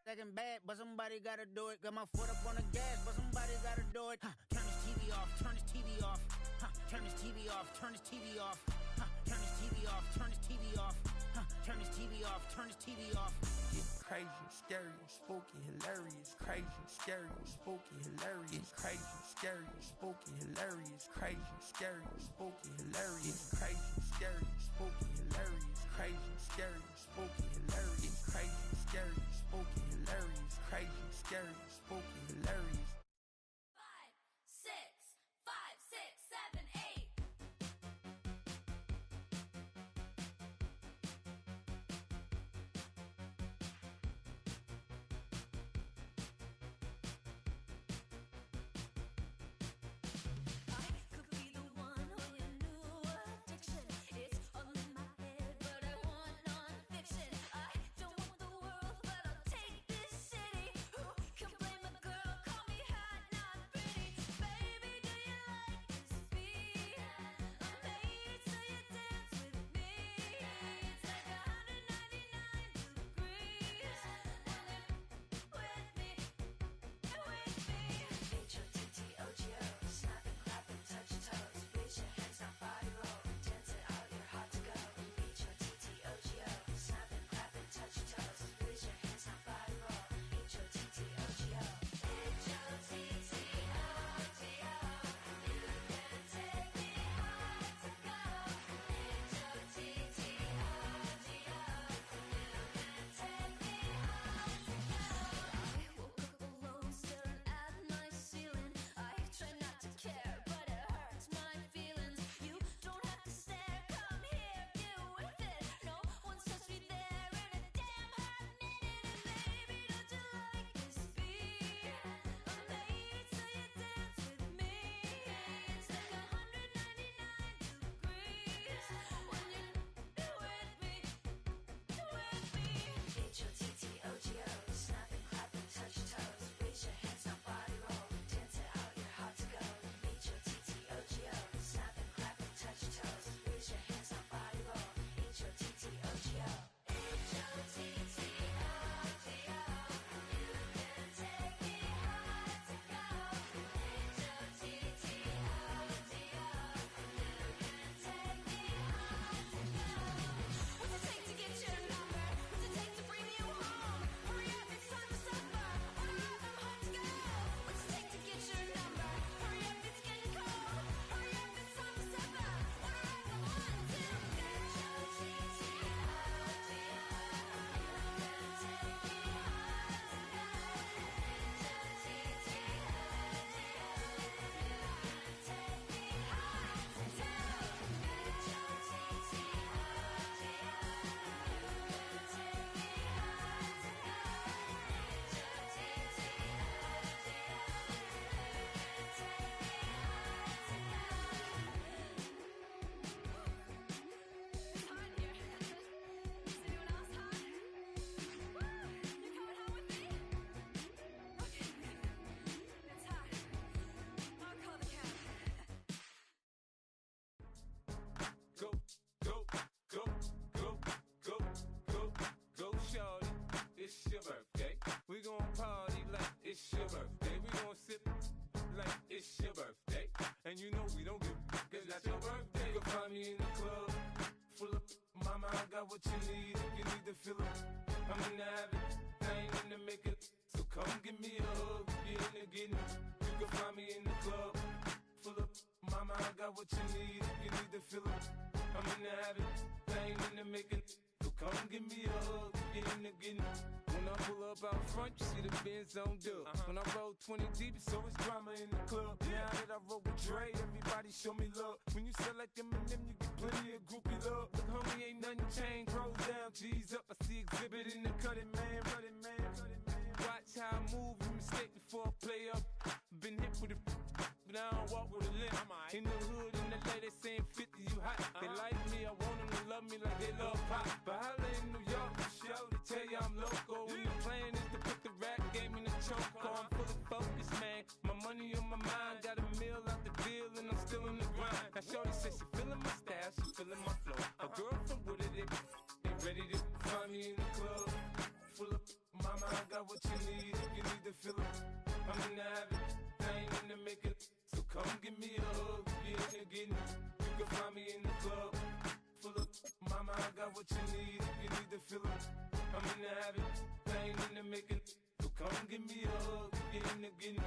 Second bad, but somebody gotta do it. Got my foot up on the gas, but somebody gotta do it. Turn this TV off, turn this TV off. Turn this TV off, turn this TV off. Turn this TV off, turn this TV off. Turn this TV off, turn this TV off. It's crazy, scary, spooky, hilarious. Crazy, scary, spooky, hilarious. Crazy, scary, spooky, hilarious. Crazy, scary, spooky, hilarious. Crazy, scary, spooky, hilarious. Crazy, scary, spooky, hilarious. Crazy, scary, spooky, hilarious. Crazy, scary, spooky, hilarious. 5, 6, 5, 6, 7, 8. I could be the one on your new addiction. It's all in my head, but I want non-fiction. I me in the club full of mama, I got what you need if you need to fill up. I'm in the habit, I ain't in the making. So come give me a hug, if you're in the getting. You can find me in the club full of mama, I got what you need if you need to fill up. I'm in the habit, I ain't in the making. So come give me a hug, if you're in the getting. When I pull up out front, you see the Benz on dub. When I roll 20 deep, it's always drama in the club. Now that I roll with Dre, everybody show me love. When you sell like Eminem, you get plenty of groupie love. Look, homie, ain't nothing changed. Roll down, G's up. I see exhibit in the cutting, man. Running, man. Watch how I move, you mistake before I play up. Been hit with a but I don't walk with a limp. In the hood, in the lady saying 50, you hot. They like me, I want them to love me like they love pop. But holla in New York, show, they tell you I'm loco. And the plan is to put the rap game in the choke. I'm full of focus, man. My money on my mind, got a meal out the deal, and I'm still in the grind. Now shorty says she feeling my style, she feeling my flow. A girl from Wooded, they ready to find me in the club. Full of mama, I got what you need if you need to fill up. I'm in the habit, I ain't in the making. So come give me a hug, if you're in the getting. You can find me in the club full of mama, I got what you need if you need to fill up. I'm in the habit, I ain't in the making. So come give me a hug, if you're in the getting.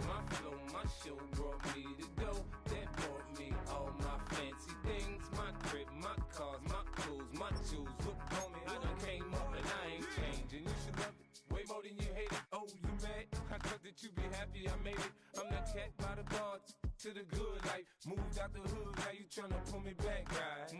My flow, my show brought me to go. That brought me all my fancy things. My crib, my cars, my clothes, my shoes. Look, homie, I done came up and I ain't changing. You should love it way more than you hate it. Oh, you mad? I thought that you be happy I made it. I'm that cat by the bar to the good life. Moved out the hood, now you tryna pull me back, right?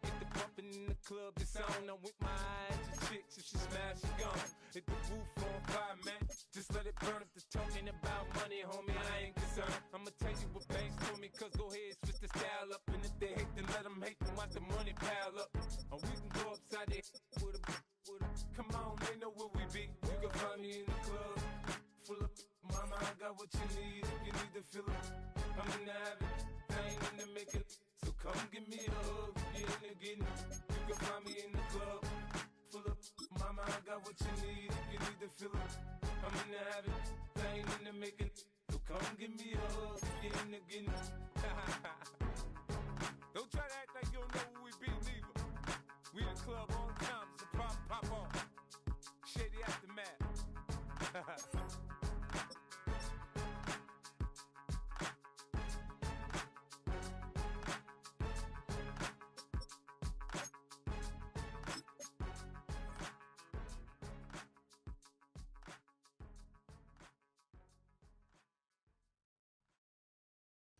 Hit the bumpin' in the club, it's on. I'm with my eyes to chicks. If she smash, she gone. Hit the roof on fire, man. Just let it burn. If they're talking about money, homie, I ain't concerned. I'ma tell you what banks told me, cause go ahead, switch the style up. And if they hate, then let them hate, then watch the money pile up. Or we can go upside there with a. Come on, they know where we be. You can find me in the club full of mama, I got what you need if you need to fill up. I'm in the habit, I ain't in the making. So come give me a hug, if you're in the getting. You can find me in the club full of mama, I got what you need if you need to fill up. I'm in the habit, I ain't in the making. So come give me a hug, if you're in the getting. Don't try to act like you don't know who we be, neither. We the club on time, so pop on. Shady Aftermath.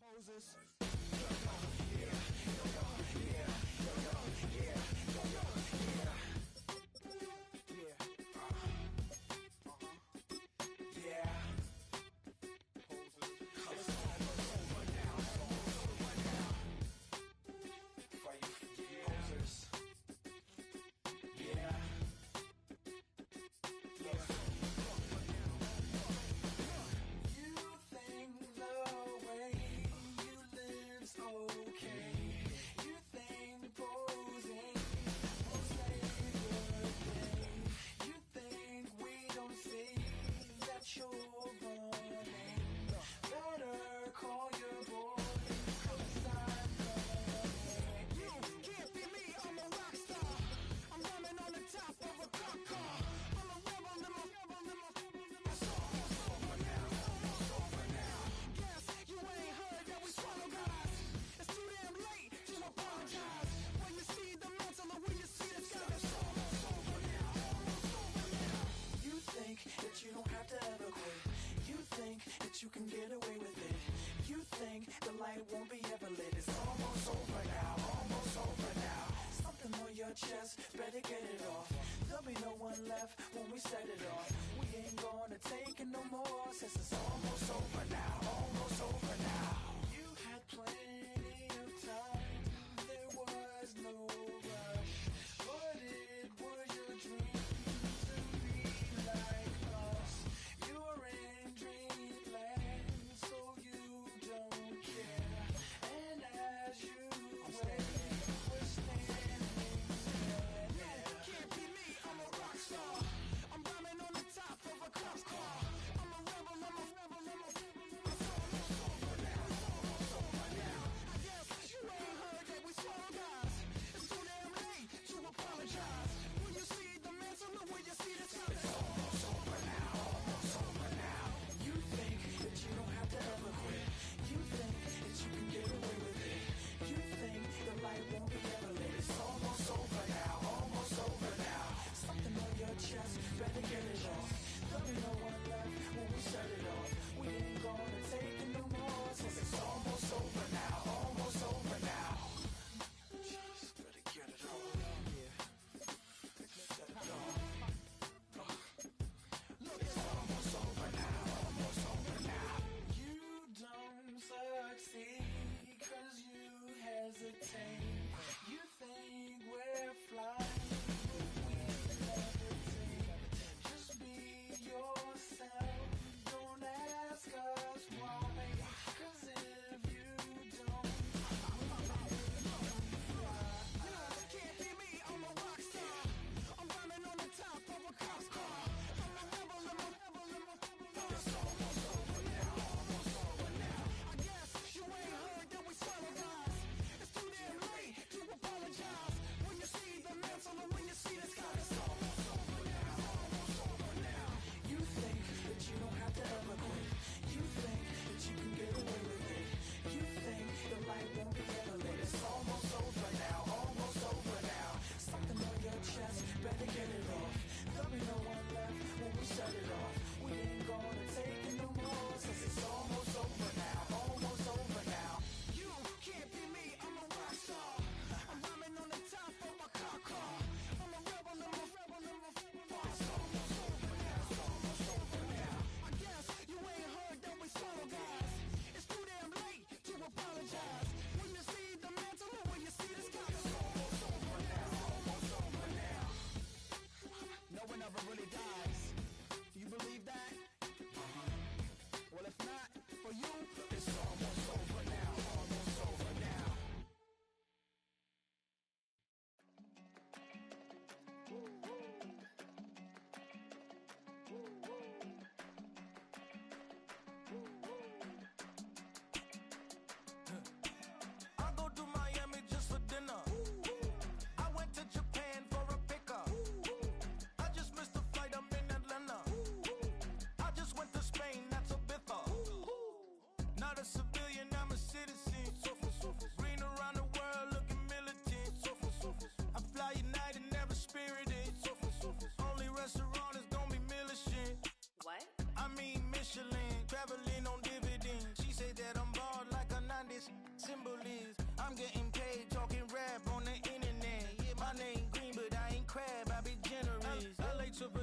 Poses. You can get away with it. You think the light won't be ever lit. It's almost over now, almost over now. Something on your chest, better get it off. There'll be no one left when we set it off. We ain't gonna take it no more, since it's almost over now, almost over now. You had plenty of time, there was no rush. But it was your dream to be like us. You're in dreamland, so you don't care. And as you wait, we're standing there. Can't be me, I'm a rock star. I'm rhyming on the top of a cop's car. I'm a rebel, I'm a rebel, I'm a rebel. It's almost over now, it's almost over now. I guess you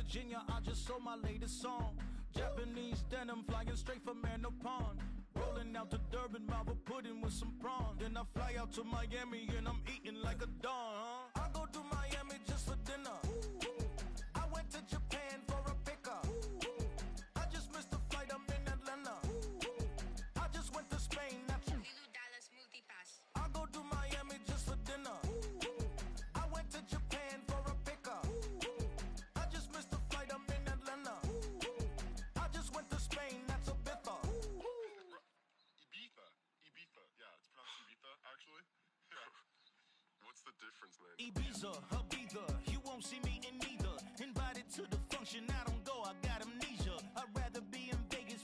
Virginia, I just sold my latest song. Japanese denim flying straight from Manapon. Rolling out to Durban, Malva pudding with some prawns. Then I fly out to Miami and I'm eating like a don, huh? I go to Miami just for dinner. I went to Japan for a pickup. I just missed the flight, I'm in Atlanta. I just went to Spain, that's Dallas Multipass. I go to Miami just for dinner. I went to Japan for a pickup. I just missed the flight, I'm in Atlanta. I just went to Spain, that's Ibiza. Ibiza. Yeah, it's pronounced Ibiza, actually. Yeah. What's the difference, man? Ibiza, Ibiza, you won't see me in neither. Invited to the function, I don't go, I got amnesia. I'd rather be in Vegas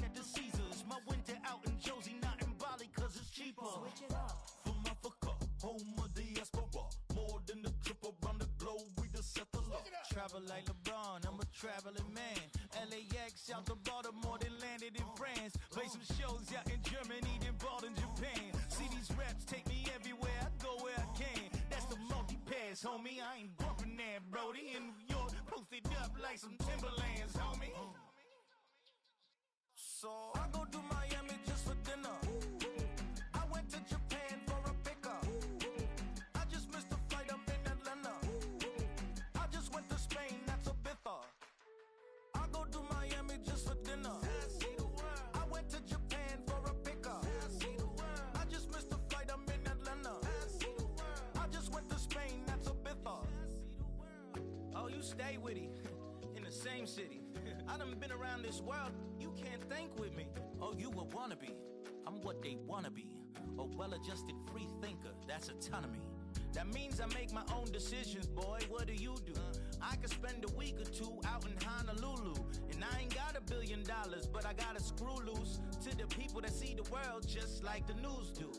at the Caesars. My winter out in Josie, not in Bali, cause it's cheaper. Switch it up. From Africa, home of the diaspora. More than the trip around the globe, we the settler. Travel like LeBron, I'm a traveling man. LAX out to Baltimore, then landed in France. Play some shows out in Germany, then bought in Japan. See these raps take me everywhere, I go where I can. That's the multi-pass, homie. I ain't bumping that, Brody. In New York, posted up like some Timberlands, homie. So I go to Miami just for dinner. I went to Japan for a pickup. I just missed the flight, I'm in Atlanta. I just went to Spain, that's Ibiza. I go to Miami just for dinner. I went to Japan for a pickup. I just missed the flight, I'm in Atlanta. I just went to Spain, that's Ibiza. Oh, you stay with it. In the same city. I done been around this world, you can't think with me. Oh, you a wannabe, I'm what they wanna be. A well-adjusted free thinker, that's autonomy. That means I make my own decisions, boy, what do you do? I could spend a week or two out in Honolulu. And I ain't got $1 billion, but I got a screw loose to the people that see the world just like the news do.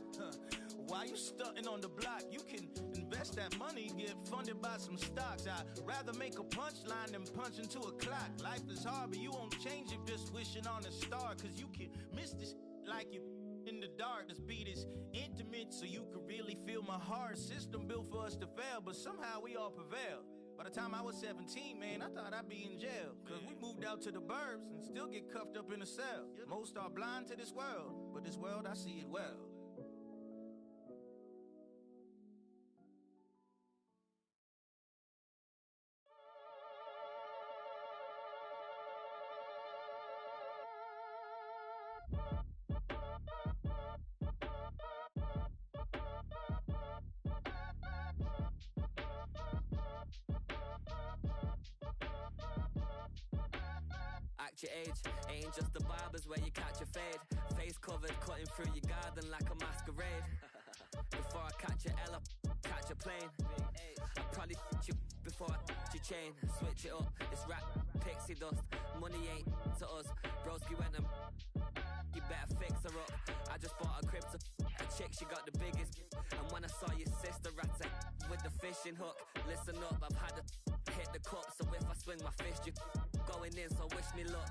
While you stunting on the block, you can invest that money, get funded by some stocks. I'd rather make a punchline than punch into a clock. Life is hard, but you won't change it just wishing on a star. Cause you can miss this like you in the dark. This beat is intimate, so you can really feel my heart. System built for us to fail, but somehow we all prevail. By the time I was 17, man, I thought I'd be in jail. Cause we moved out to the burbs and still get cuffed up in a cell. Most are blind to this world, but this world, I see it well. Act your age, ain't just the barbers where you catch a fade. Face covered, cutting through your garden like a masquerade. Before I catch a L up, catch a plane. I'd probably you before I your chain. Switch it up, it's rap, pixie dust. Money ain't to us. Broski went and you better fix her up. I just bought a crib to a chick, she got the biggest. And when I saw your sister rat with the fishing hook, listen up, I've had to hit the cup. So if I swing my fist, you going in, so wish me luck.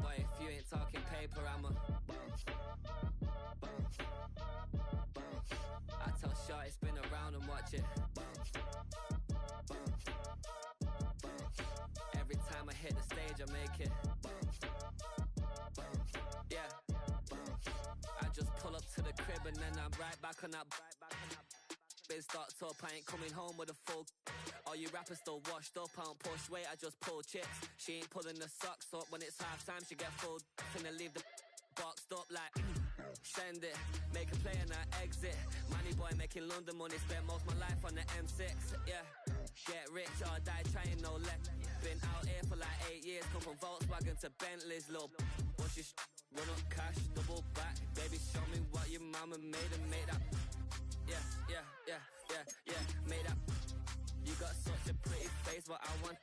Boy, if you ain't talking paper, I'm a I tell Shorty spin around and watch it. Every time I hit the stage, I make it. Yeah. I just pull up to the crib and then I'm right back on that. Been stocked up, I ain't coming home with a full. All you rappers still washed up, I don't push weight, I just pull chips. She ain't pulling the socks up when it's half time, she get full. Finna leave the boxed up like send it, make a play and I exit. Money boy making London money, spent most of my life on the M6. Yeah, get rich or die trying, no left. Been out here for like 8 years, come from Volkswagen to Bentley's, little what's your run up cash, double back. Baby, show me what your mama made and make that. Yeah, made that. You got such a pretty face, but I want.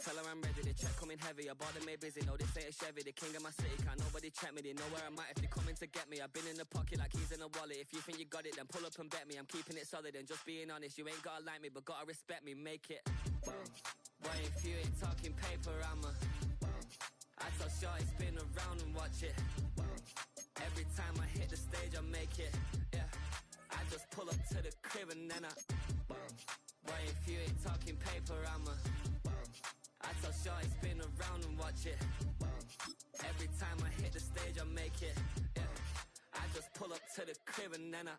Tell her I'm ready, the check coming heavy. I bought them made busy, no, this ain't a Chevy. The king of my city, can't nobody check me. They know where I'm at if they coming to get me. I've been in the pocket like keys in a wallet. If you think you got it, then pull up and bet me. I'm keeping it solid and just being honest. You ain't gotta like me, but gotta respect me, make it. Boy, if you ain't talking paper, I'm a I tell Shorty spin around and watch it. just pull up to the crib and then I boy, if you ain't talking paper, I tell Shorty spin around and watch it. Every time I hit the stage, I make it. Yeah. I just pull up to the crib and then I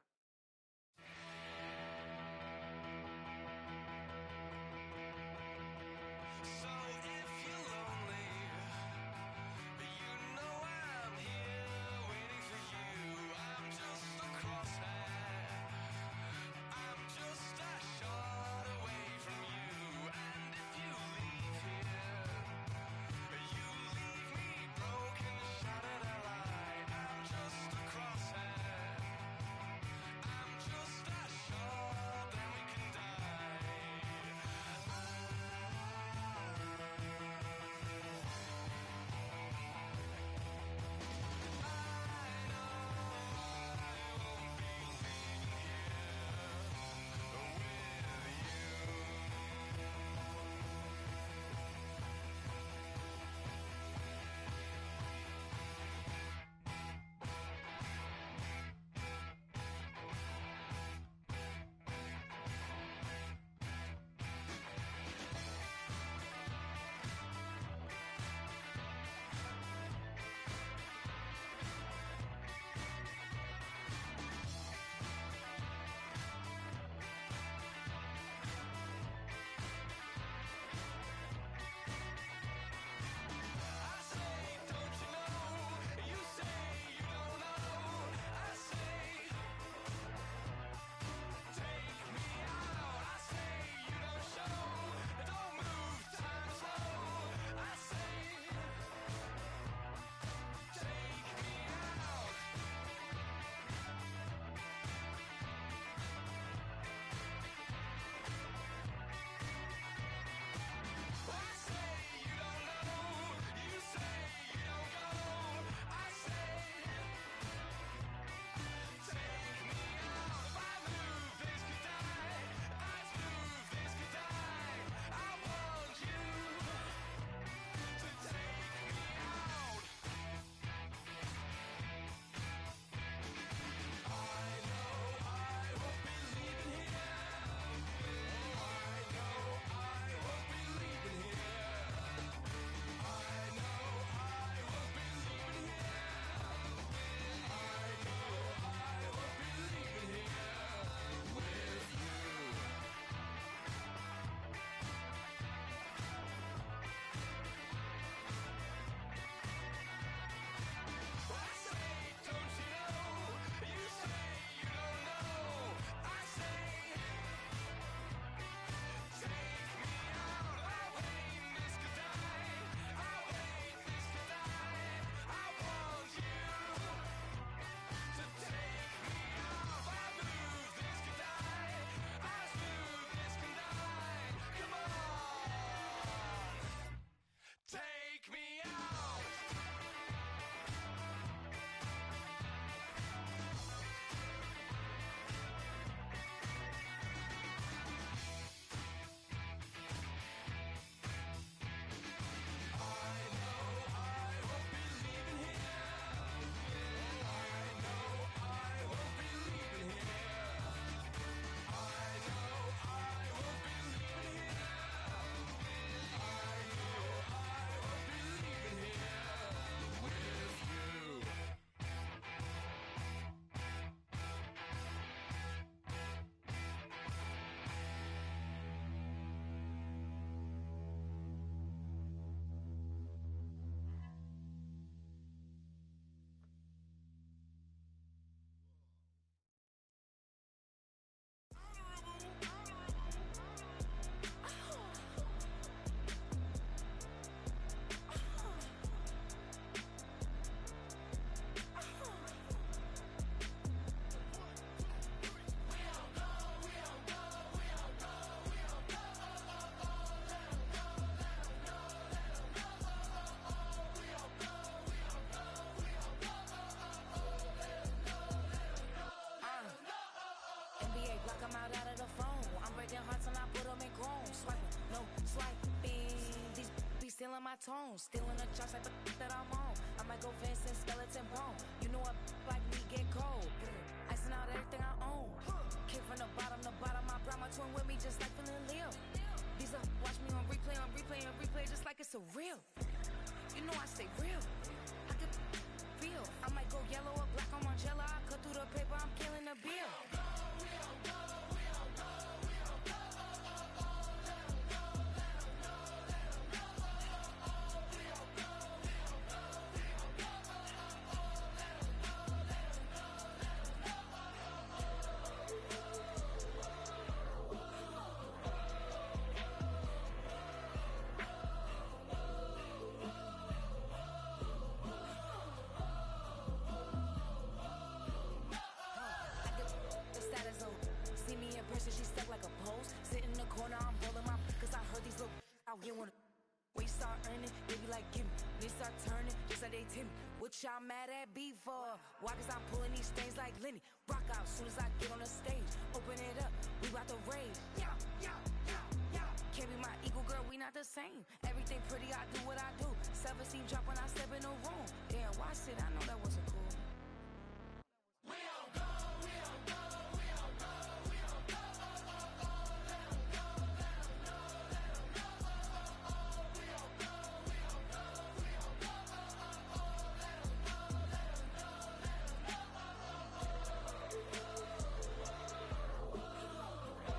stealing my tone, stealing the chops like the that I'm on. I might go fence and skeleton bone. You know a like me get cold. Icing out everything I own. like gimme. They start turning, just like they timid. What y'all mad at B for? Why? Cause I'm pulling these things like Lenny. Rock out soon as I get on the stage. Open it up, we bout to rage. Yeah. Can't be my equal, girl, we not the same. Everything pretty, I do what I do. Self-esteem drop when I step in the room. Damn, why sit? I know that wasn't cool.